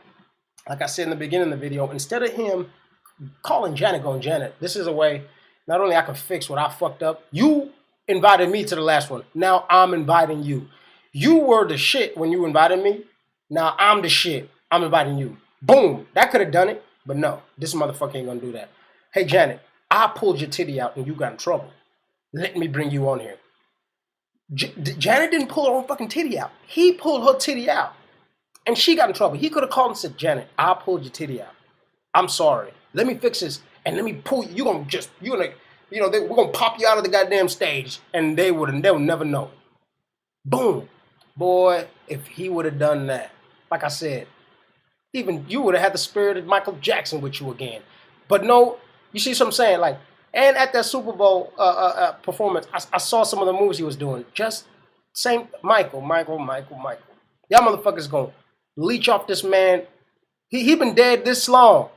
like I said in the beginning of the video, instead of him calling Janet, going, Janet, this is a way not only I can fix what I fucked up. You invited me to the last one. Now I'm inviting you. You were the shit when you invited me. Now I'm the shit. I'm inviting you. Boom. That could have done it. But no, this motherfucker ain't gonna do that. Hey, Janet, I pulled your titty out and you got in trouble. Let me bring you on here. Janet didn't pull her own fucking titty out. He pulled her titty out. And she got in trouble. He could have called and said, Janet, I pulled your titty out. I'm sorry. Let me fix this. And let me pull you. We're gonna pop you out of the goddamn stage. And they'll never know. Boom. Boy, if he would have done that, like I said, even you would have had the spirit of Michael Jackson with you again. But no, you see what I'm saying? Like, and at that Super Bowl performance, I saw some of the moves he was doing. Just same Michael. Y'all motherfuckers gonna leech off this man. He been dead this long,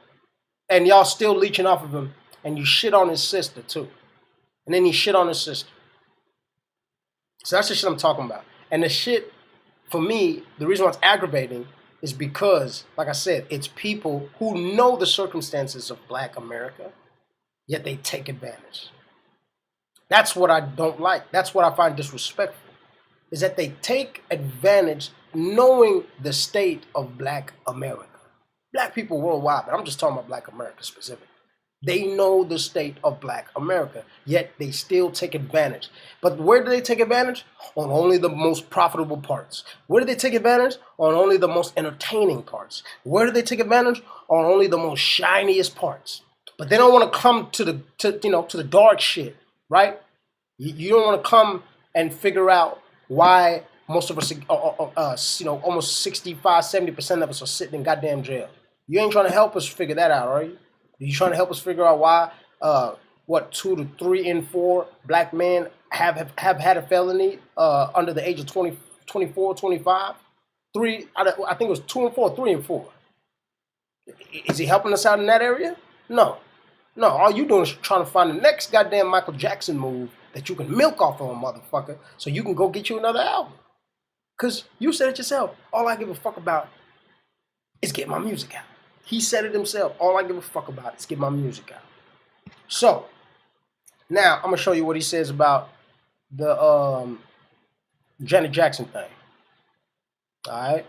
and y'all still leeching off of him. And you shit on his sister too. And then he shit on his sister. So that's the shit I'm talking about. And the shit, for me, the reason why it's aggravating is because, like I said, it's people who know the circumstances of Black America, yet they take advantage. That's what I don't like. That's what I find disrespectful, is that they take advantage knowing the state of Black America. Black people worldwide, but I'm just talking about Black America specifically. They know the state of Black America, yet they still take advantage. But where do they take advantage? On only the most profitable parts. Where do they take advantage? On only the most entertaining parts. Where do they take advantage? On only the most shiniest parts. But they don't want to come to the dark shit, right? You don't want to come and figure out why most of us, almost 65, 70% of us are sitting in goddamn jail. You ain't trying to help us figure that out, are you? Are you trying to help us figure out why 2 to 3 in 4 Black men have had a felony under the age of 20, 24, 25? I think it was 2 and 4, 3 and 4. Is he helping us out in that area? No. All you doing is trying to find the next goddamn Michael Jackson move that you can milk off on, motherfucker, so you can go get you another album. Because you said it yourself. All I give a fuck about is get my music out. He said it himself. All I give a fuck about is get my music out. So, now I'm going to show you what he says about the Janet Jackson thing. All right?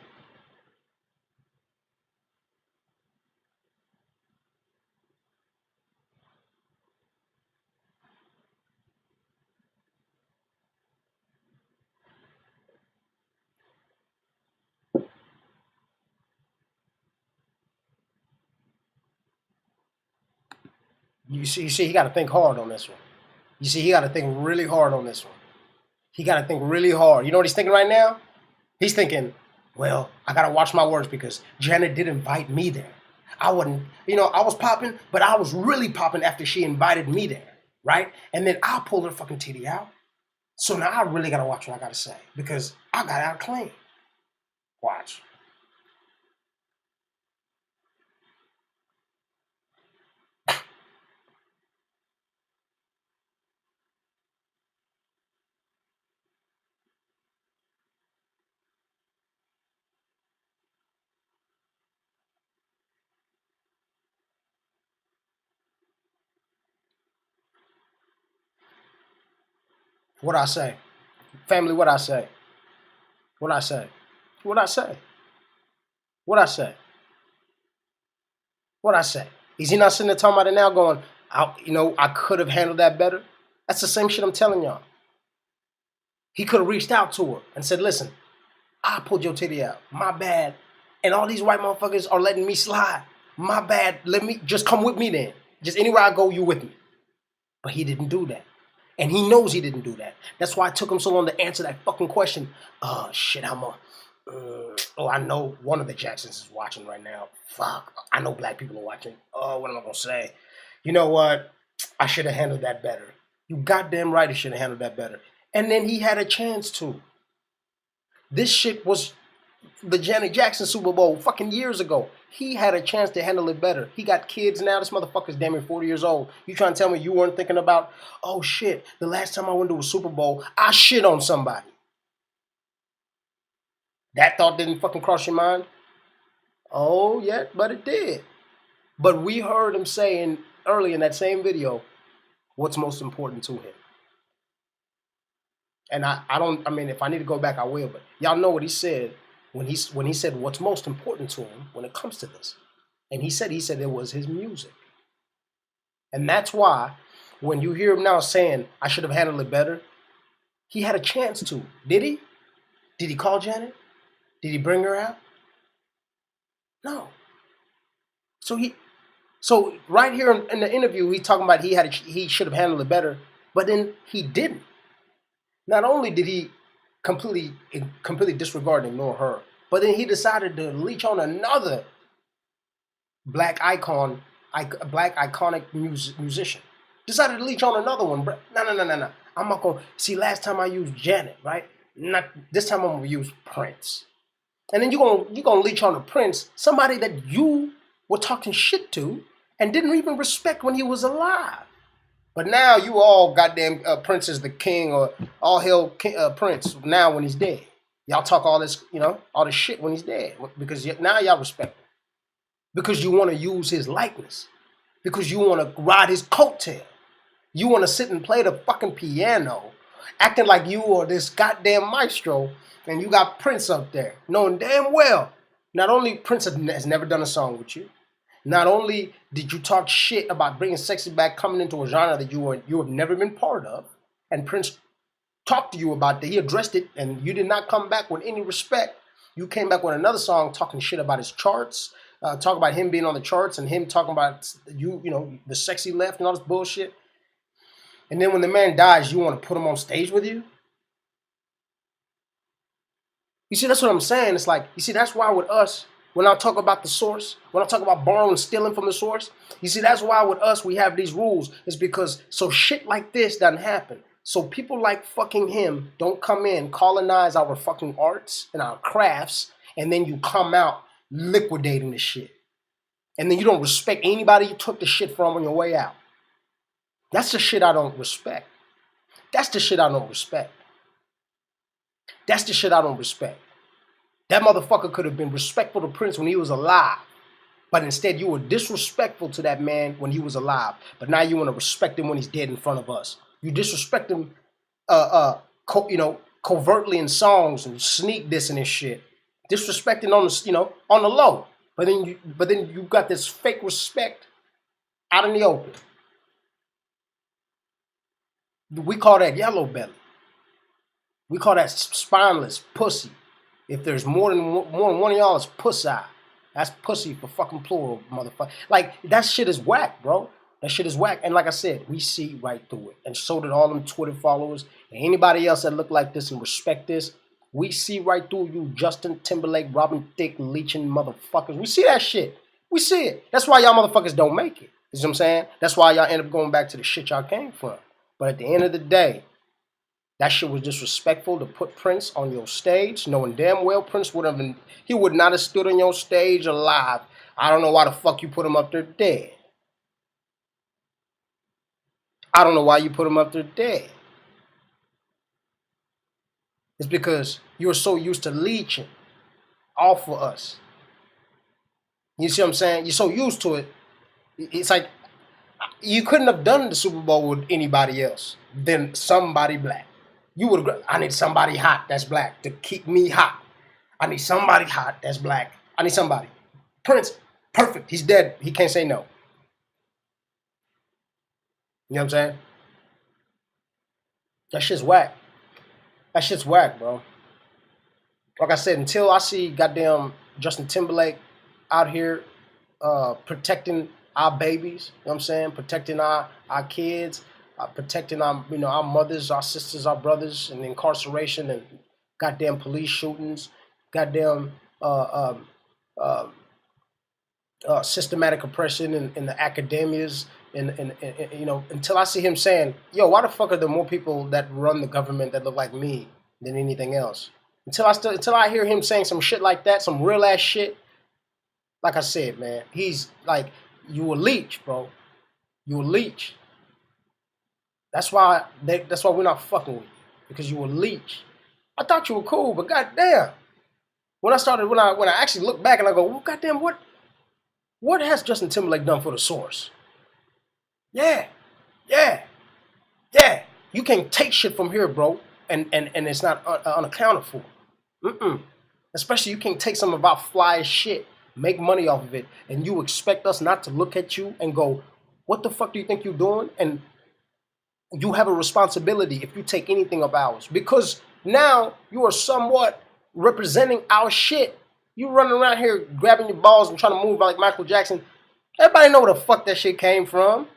You see, he got to think hard on this one. You see, he got to think really hard on this one. He got to think really hard. You know what he's thinking right now? He's thinking, well, I got to watch my words because Janet did invite me there. I wouldn't, I was popping, but I was really popping after she invited me there, right? And then I pulled her fucking titty out. So now I really got to watch what I got to say because I got out clean. Watch. What I say? Family, what I say? What I say? What I say? What I say? What I say? Is he not sitting there talking about it now going, I could have handled that better? That's the same shit I'm telling y'all. He could have reached out to her and said, listen, I pulled your titty out. My bad. And all these white motherfuckers are letting me slide. My bad. Let me just come with me then. Just anywhere I go, you with me. But he didn't do that. And he knows he didn't do that. That's why it took him so long to answer that fucking question. Oh, shit, I know one of the Jacksons is watching right now. Fuck. I know black people are watching. Oh, what am I going to say? You know what? I should have handled that better. You goddamn right he should have handled that better. And then he had a chance to. This shit was the Janet Jackson Super Bowl fucking years ago. He had a chance to handle it better. He got kids now. This motherfucker's damn near 40 years old. You trying to tell me you weren't thinking about, oh shit, the last time I went to a Super Bowl, I shit on somebody. That thought didn't fucking cross your mind? Oh, yeah, but it did. But we heard him saying early in that same video what's most important to him. And I mean, if I need to go back, I will. But y'all know what he said when he said what's most important to him when it comes to this. And he said it was his music. And that's why when you hear him now saying, I should have handled it better, he had a chance to. Did he? Did he call Janet? Did he bring her out? No. So right here in the interview, he talking about he should have handled it better, but then he didn't. Not only did he completely disregard and ignore her, but then he decided to leech on another black iconic musician. Decided to leech on another one. No. I'm not gonna see. Last time I used Janet, right? Not this time. I'm gonna use Prince. And then you're gonna leech on to Prince, somebody that you were talking shit to and didn't even respect when he was alive. But now you all goddamn Prince is the king, or all hail Prince now when he's dead. Y'all talk all this, all this shit when he's dead because now y'all respect him. Because you want to use his likeness. Because you want to ride his coattail. You want to sit and play the fucking piano, acting like you are this goddamn maestro, and you got Prince up there, knowing damn well, not only Prince has never done a song with you, not only did you talk shit about bringing sexy back, coming into a genre that you have never been part of, and Prince talked to you about that, he addressed it, and you did not come back with any respect. You came back with another song talking shit about his charts, talking about him being on the charts, and him talking about the sexy left and all this bullshit. And then when the man dies, you want to put him on stage with you? You see, that's what I'm saying. It's like, you see, that's why with us, when I talk about the source, when I talk about borrowing and stealing from the source, you see, that's why with us we have these rules. It's because so shit like this doesn't happen. So people like fucking him don't come in, colonize our fucking arts and our crafts, and then you come out liquidating the shit. And then you don't respect anybody you took the shit from on your way out. That's the shit I don't respect. That's the shit I don't respect. That's the shit I don't respect. That motherfucker could have been respectful to Prince when he was alive. But instead, you were disrespectful to that man when he was alive. But now you want to respect him when he's dead in front of us. You disrespect him, covertly in songs and sneak dissing and shit. Disrespecting on the low. But then you got this fake respect out in the open. We call that yellow belly. We call that spineless pussy. If there's more than one of y'all, it's pussy. That's pussy for fucking plural, motherfucker. Like, that shit is whack, bro. That shit is whack. And like I said, we see right through it. And so did all them Twitter followers and anybody else that look like this and respect this. We see right through you, Justin Timberlake, Robin Thicke, leeching motherfuckers. We see that shit. We see it. That's why y'all motherfuckers don't make it. You know what I'm saying? That's why y'all end up going back to the shit y'all came from. But at the end of the day, that shit was disrespectful to put Prince on your stage, knowing damn well Prince would have been, he would not have stood on your stage alive. I don't know why the fuck you put him up there dead. I don't know why you put him up there dead. It's because you're so used to leeching off of us. You see what I'm saying? You're so used to it. It's like you couldn't have done the Super Bowl with anybody else than somebody black. You would have. I need somebody hot that's black to keep me hot. I need somebody hot that's black. I need somebody. Prince, perfect. He's dead. He can't say no. You know what I'm saying? That shit's whack. That shit's whack, bro. Like I said, until I see goddamn Justin Timberlake out here protecting our babies, you know what I'm saying? Protecting our kids, protecting our our mothers, our sisters, our brothers, and incarceration and goddamn police shootings, goddamn systematic oppression in the academias, and until I see him saying, yo, why the fuck are there more people that run the government that look like me than anything else? Until I hear him saying some shit like that, some real ass shit, like I said, man, he's like, you a leech, bro. You a leech. That's why we're not fucking with you, because you a leech. I thought you were cool, but goddamn, when I actually look back and I go, well, goddamn, what has Justin Timberlake done for the source? Yeah. You can't take shit from here, bro, and it's not unaccounted for. Especially you can't take some of our fly shit, make money off of it, and you expect us not to look at you and go, what the fuck do you think you're doing? And you have a responsibility if you take anything of ours, because now you are somewhat representing our shit. You running around here grabbing your balls and trying to move like Michael Jackson. Everybody know where the fuck that shit came from.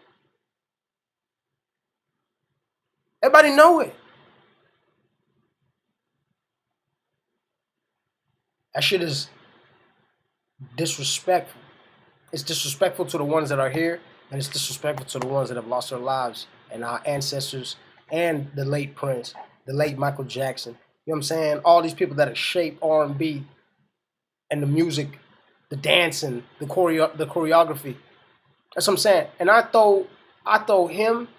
Everybody know it. That shit is disrespectful. It's disrespectful to the ones that are here, and it's disrespectful to the ones that have lost their lives, and our ancestors, and the late Prince, the late Michael Jackson. You know what I'm saying? All these people that have shaped R&B and the music, the dancing, the choreography. That's what I'm saying. And I throw him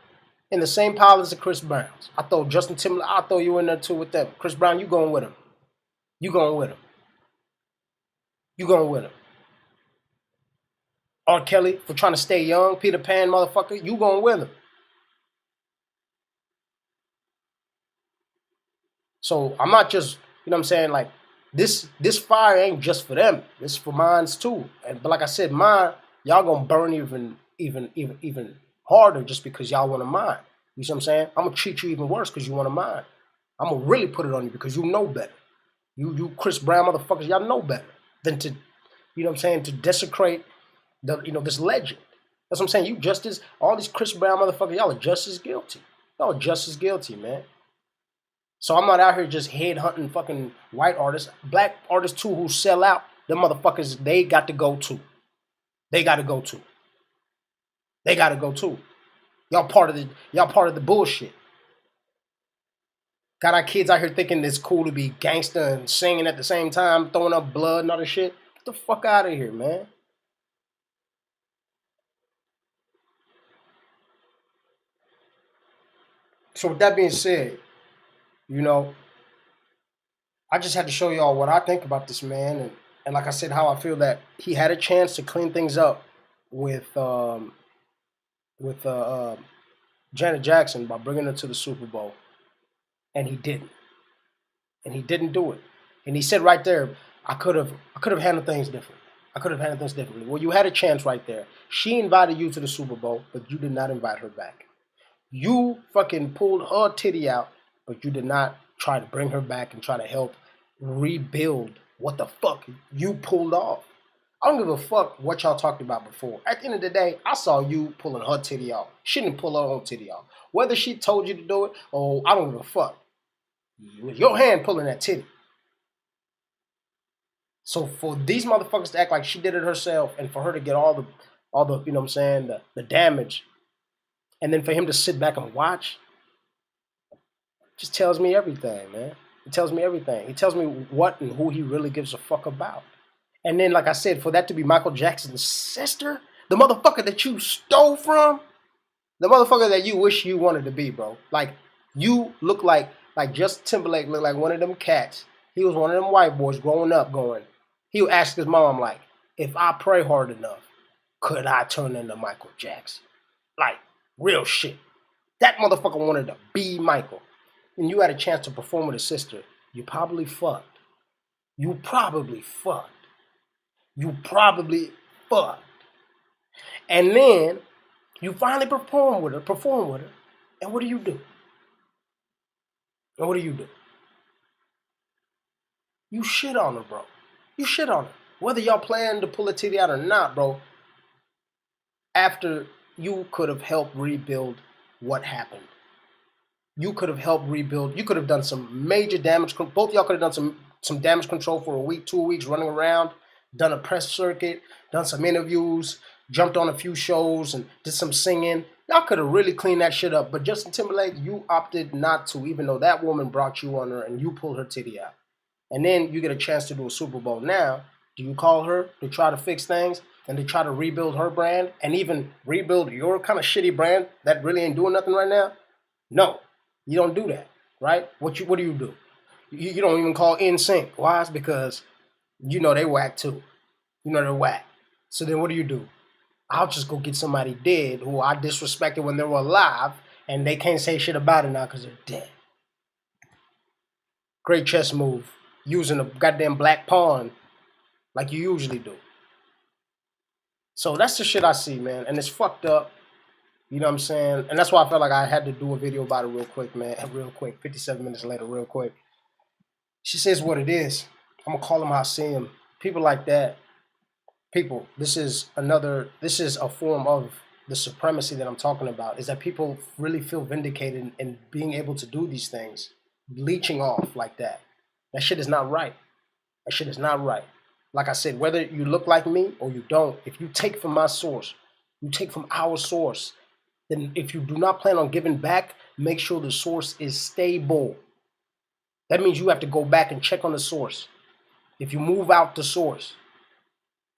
in the same pile as the Chris Browns. I throw Justin Timberlake. I throw you in there too with them. Chris Brown, you going with him? You going with him? You going with him? R. Kelly for trying to stay young, Peter Pan, motherfucker. You going with him? So I'm not just, you know what I'm saying, like this fire ain't just for them. It's for mines too. But like I said, mine, y'all gonna burn even harder just because y'all want to mine. You see what I'm saying? I'm gonna treat you even worse because you want to mine. I'm gonna really put it on you because you know better. You Chris Brown motherfuckers, y'all know better than to, you know what I'm saying, to desecrate this legend. That's what I'm saying. You just as all these Chris Brown motherfuckers, y'all are just as guilty. Y'all are just as guilty, man. So I'm not out here just head hunting fucking white artists. Black artists too who sell out. Them motherfuckers, they got to go too. They got to go too. They got to go too. Y'all part of the bullshit. Got our kids out here thinking it's cool to be gangster and singing at the same time, throwing up blood and other shit. Get the fuck out of here, man. So with that being said, I just had to show y'all what I think about this man, and like I said, how I feel that he had a chance to clean things up with with Janet Jackson by bringing her to the Super Bowl, and he didn't, do it. And he said right there, I could have handled things different. I could have handled things differently. Well, you had a chance right there. She invited you to the Super Bowl, but you did not invite her back. You fucking pulled her titty out, but you did not try to bring her back and try to help rebuild what the fuck you pulled off. I don't give a fuck what y'all talked about before. At the end of the day, I saw you pulling her titty off. She didn't pull her own titty off. Whether she told you to do it or I don't give a fuck. It was your hand pulling that titty. So for these motherfuckers to act like she did it herself and for her to get all the you know what I'm saying, the damage, and then for him to sit back and watch, just tells me everything, man. It tells me everything. It tells me what and who he really gives a fuck about. And then, like I said, for that to be Michael Jackson's sister, the motherfucker that you stole from, the motherfucker that you wish you wanted to be, bro. Like, you look like Justin Timberlake looked like one of them cats. He was one of them white boys growing up going. He would ask his mom, like, if I pray hard enough, could I turn into Michael Jackson? Like, real shit. That motherfucker wanted to be Michael. And you had a chance to perform with his sister. You probably fucked. You probably fucked. You probably fucked. And then you finally perform with her, and what do you do? And what do? You shit on her, bro. You shit on her. Whether y'all plan to pull a titty out or not, bro, after you could have helped rebuild what happened. You could have helped rebuild. You could have done some major damage. Both of y'all could have done some damage control for a week, 2 weeks, running around, done a press circuit, done some interviews, jumped on a few shows, and did some singing. Y'all could have really cleaned that shit up. But Justin Timberlake, you opted not to, even though that woman brought you on her and you pulled her titty out. And then you get a chance to do a Super Bowl. Now, do you call her to try to fix things and to try to rebuild her brand and even rebuild your kind of shitty brand that really ain't doing nothing right now? No. You don't do that, right? What do you do? You don't even call NSYNC. Why? It's because you know they whack too. You know they're whack. So then what do? I'll just go get somebody dead who I disrespected when they were alive, and they can't say shit about it now because they're dead. Great chess move. Using a goddamn black pawn like you usually do. So that's the shit I see, man. And it's fucked up. You know what I'm saying? And that's why I felt like I had to do a video about it real quick, man. Real quick. 57 minutes later, real quick. She says what it is. I'm going to call them how I see them. People like that. People, this is a form of the supremacy that I'm talking about. Is that people really feel vindicated in being able to do these things. Leeching off like that. That shit is not right. That shit is not right. Like I said, whether you look like me or you don't, if you take from my source, you take from our source, then if you do not plan on giving back, make sure the source is stable. That means you have to go back and check on the source. If you move out the source,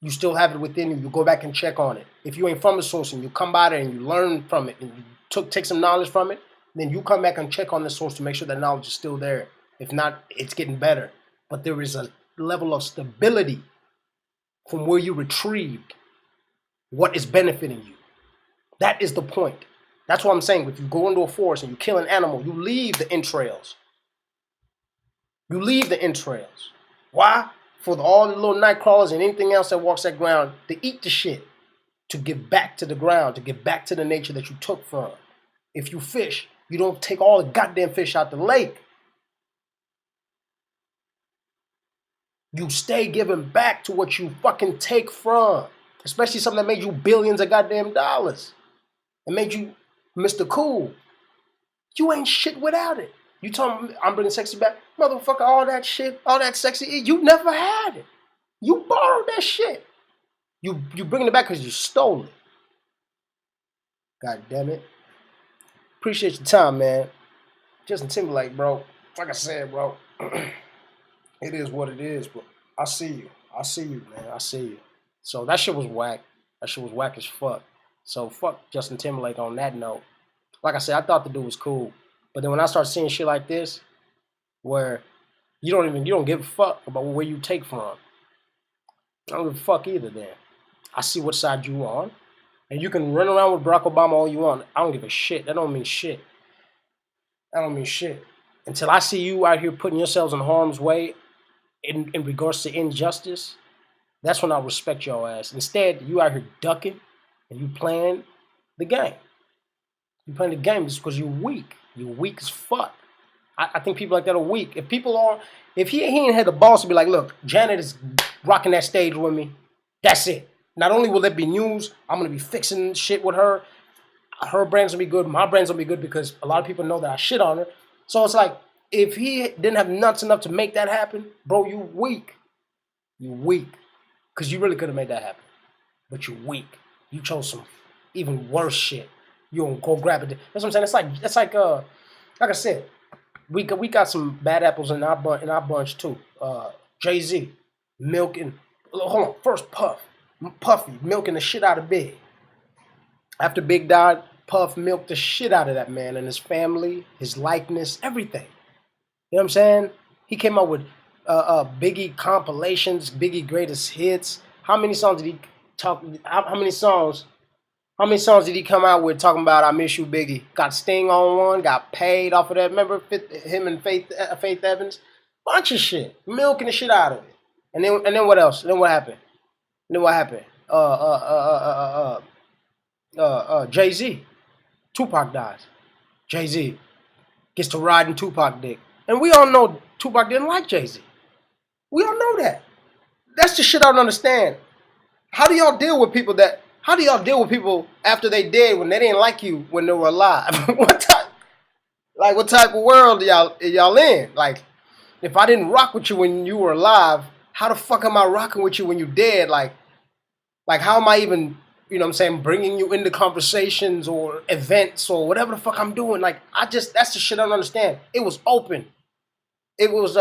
you still have it within you. You go back and check on it. If you ain't from the source and you come by there and you learn from it and you take some knowledge from it, then you come back and check on the source to make sure that knowledge is still there. If not, it's getting better. But there is a level of stability from where you retrieved what is benefiting you. That is the point. That's what I'm saying. If you go into a forest and you kill an animal, you leave the entrails. You leave the entrails. Why? For all the little night crawlers and anything else that walks that ground to eat the shit, to give back to the ground, to give back to the nature that you took from. If you fish, you don't take all the goddamn fish out the lake. You stay giving back to what you fucking take from. Especially something that made you billions of goddamn dollars. And made you Mr. Cool. You ain't shit without it. You told me I'm bringing sexy back. Motherfucker, all that shit, all that sexy, you never had it. You borrowed that shit. You bringing it back because you stole it. God damn it. Appreciate your time, man. Justin Timberlake, bro. Like I said, bro. It is what it is, but I see you. I see you, man. I see you. So that shit was whack. That shit was whack as fuck. So fuck Justin Timberlake on that note. Like I said, I thought the dude was cool. But then when I start seeing shit like this, where you don't give a fuck about where you take from. I don't give a fuck either then. I see what side you on. And you can run around with Barack Obama all you want. I don't give a shit. That don't mean shit. That don't mean shit. Until I see you out here putting yourselves in harm's way in regards to injustice, that's when I respect your ass. Instead, you out here ducking and you playing the game. You playing the game just because you're weak. You're weak as fuck. I think people like that are weak. If he ain't had the balls to be like, look, Janet is rocking that stage with me. That's it. Not only will there be news, I'm gonna be fixing shit with her. Her brand's gonna be good. My brand's gonna be good because a lot of people know that I shit on her. So it's like, if he didn't have nuts enough to make that happen, bro, you weak. You weak. Because you really could have made that happen. But you weak. You chose some even worse shit. You don't go grab it. That's what I'm saying. Like I said, we got some bad apples in our bunch too. Jay-Z, milking. Hold on. First Puffy milking the shit out of Big. After Big died, Puff milked the shit out of that man and his family, his likeness, everything. You know what I'm saying? He came out with Biggie compilations, Biggie greatest hits. How many songs did he talk? How many songs? How many songs did he come out with talking about "I Miss You, Biggie"? Got Sting on one, got paid off of that. Remember him and Faith Evans, bunch of shit, milking the shit out of it. And then what else? And then what happened? And then what happened? Jay Z, Tupac dies. Jay Z gets to ride in Tupac dick, and we all know Tupac didn't like Jay Z. We all know that. That's the shit I don't understand. How do y'all deal with people that? How do y'all deal with people after they dead when they didn't like you when they were alive? What type of world y'all in? Like, if I didn't rock with you when you were alive, how the fuck am I rocking with you when you dead? Like how am I even, you know what I'm saying, bringing you into conversations or events or whatever the fuck I'm doing? Like, that's the shit I don't understand. It was open. It was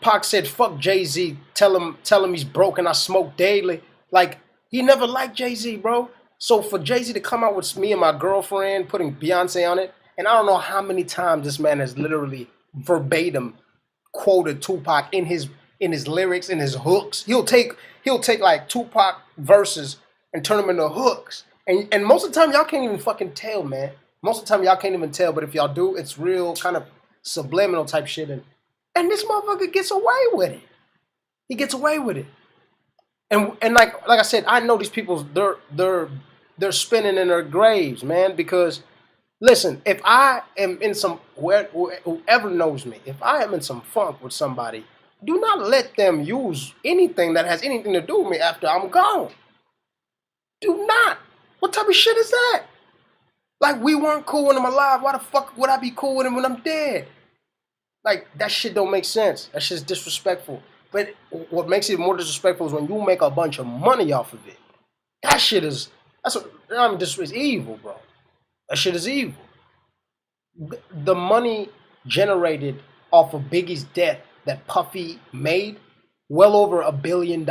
Pac said, "Fuck Jay Z. Tell him he's broken. I smoke daily." Like, he never liked Jay Z, bro. So for Jay Z to come out with Me and My Girlfriend, putting Beyonce on it, and I don't know how many times this man has literally verbatim quoted Tupac in his lyrics, in his hooks. He'll take like Tupac verses and turn them into hooks. And most of the time y'all can't even fucking tell, man. Most of the time y'all can't even tell, but if y'all do, it's real kind of subliminal type shit. And this motherfucker gets away with it. He gets away with it. And like I said, I know these people they're spinning in their graves, man, because listen, if I am in some whoever knows me, if I am in some funk with somebody, do not let them use anything that has anything to do with me after I'm gone. Do not. What type of shit is that? Like, we weren't cool when I'm alive. Why the fuck would I be cool with him when I'm dead? Like, that shit don't make sense. That shit's disrespectful. But what makes it more disrespectful is when you make a bunch of money off of it. That shit is it's evil, bro. That shit is evil. The money generated off of Biggie's death that Puffy made, well over $1 billion.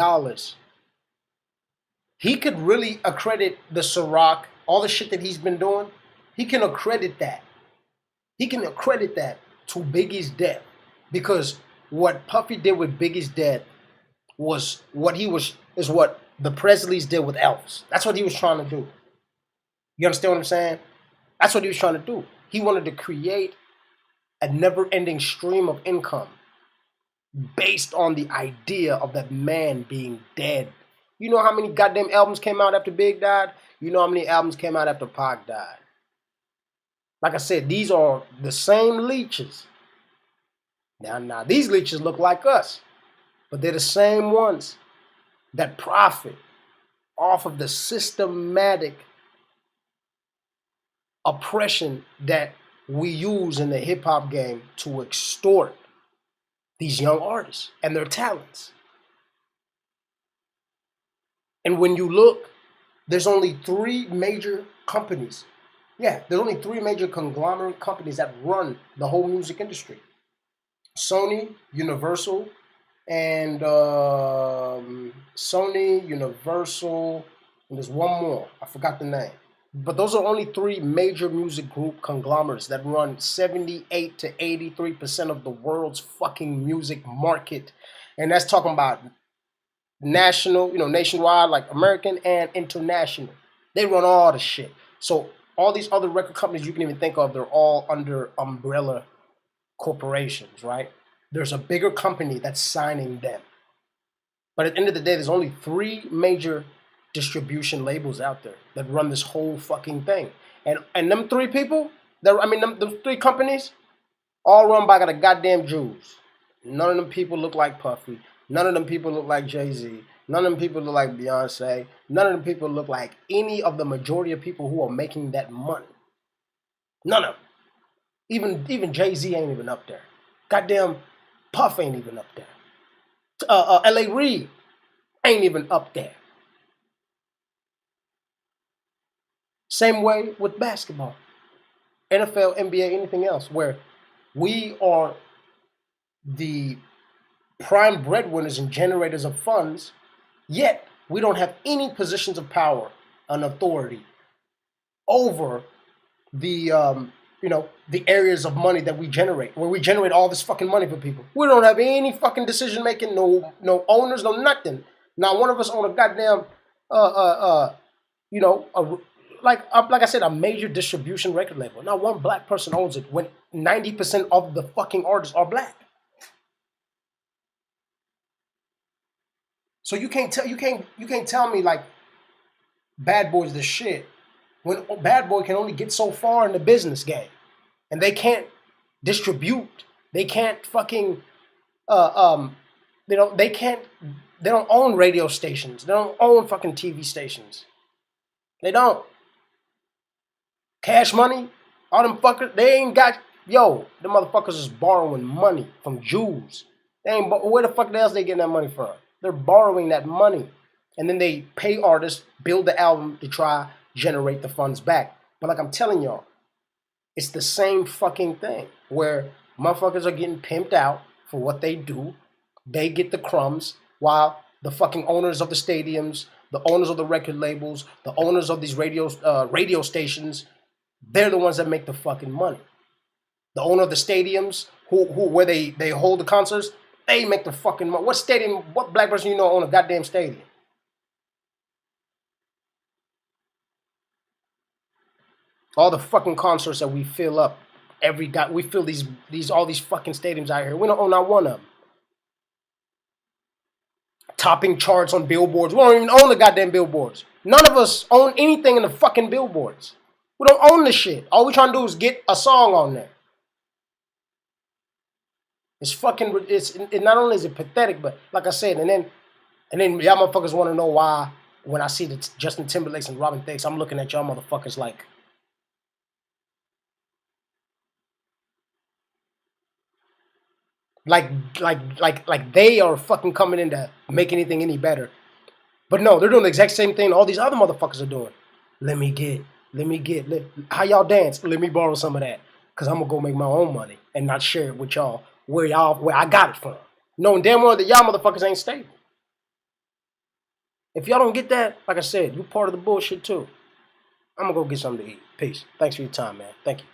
He could really accredit the Ciroc, all the shit that he's been doing. He can accredit that. He can accredit that to Biggie's death, because what Puffy did with Biggie's death was what the Presleys did with Elvis. That's what he was trying to do. You understand what I'm saying? That's what he was trying to do. He wanted to create a never-ending stream of income based on the idea of that man being dead. You know how many goddamn albums came out after Big died? You know how many albums came out after Pac died? Like I said, these are the same leeches. Now these leeches look like us, but they're the same ones that profit off of the systematic oppression that we use in the hip-hop game to extort these young artists and their talents. And when you look, there's only three major companies. Yeah, there's only three major conglomerate companies that run the whole music industry. Sony, Universal, and there's one more. I forgot the name. But those are only three major music group conglomerates that run 78 to 83% of the world's fucking music market. And that's talking about national, nationwide, like American and international. They run all the shit. So all these other record companies you can even think of, they're all under umbrella corporations, right? There's a bigger company that's signing them. But at the end of the day, there's only three major distribution labels out there that run this whole fucking thing. And them three people, them three companies, all run by the goddamn Jews. None of them people look like Puffy. None of them people look like Jay-Z. None of them people look like Beyonce. None of them people look like any of the majority of people who are making that money. None of them. Even Jay-Z ain't even up there. Goddamn Puff ain't even up there. L.A. Reid ain't even up there. Same way with basketball. NFL, NBA, anything else, where we are the prime breadwinners and generators of funds, yet we don't have any positions of power and authority over the the areas of money that we generate, where we generate all this fucking money for people. We don't have any fucking decision making, no owners, no nothing. Not one of us own a goddamn like I said, a major distribution record label. Not one black person owns it when 90% of the fucking artists are black. So you can't tell me like Bad Boy's the shit when Bad Boy can only get so far in the business game, and they can't distribute. They can't fucking they don't own radio stations. They don't own fucking TV stations. They don't. Cash Money, all them fuckers, they ain't got, the motherfuckers is borrowing money from Jews. They ain't, where the fuck else they getting that money from? They're borrowing that money. And then they pay artists, build the album to try generate the funds back. But like I'm telling y'all, it's the same fucking thing where motherfuckers are getting pimped out for what they do. They get the crumbs while the fucking owners of the stadiums, the owners of the record labels, the owners of these radio stations, they're the ones that make the fucking money. The owner of the stadiums, where they hold the concerts, they make the fucking money. What black person you know own a goddamn stadium? All the fucking concerts that we fill up, we fill all these fucking stadiums out here. We don't own not one of them. Topping charts on billboards. We don't even own the goddamn billboards. None of us own anything in the fucking billboards. We don't own the shit. All we trying to do is get a song on there. It's fucking. It not only is it pathetic, but like I said, and then y'all motherfuckers want to know why when I see the Justin Timberlakes and Robin Thicke, I'm looking at y'all motherfuckers like they are fucking coming in to make anything any better. But no, they're doing the exact same thing all these other motherfuckers are doing. Let me get. How y'all dance? Let me borrow some of that. Because I'm going to go make my own money and not share it with y'all where I got it from. Knowing damn well that y'all motherfuckers ain't stable. If y'all don't get that, like I said, you're part of the bullshit too. I'm going to go get something to eat. Peace. Thanks for your time, man. Thank you.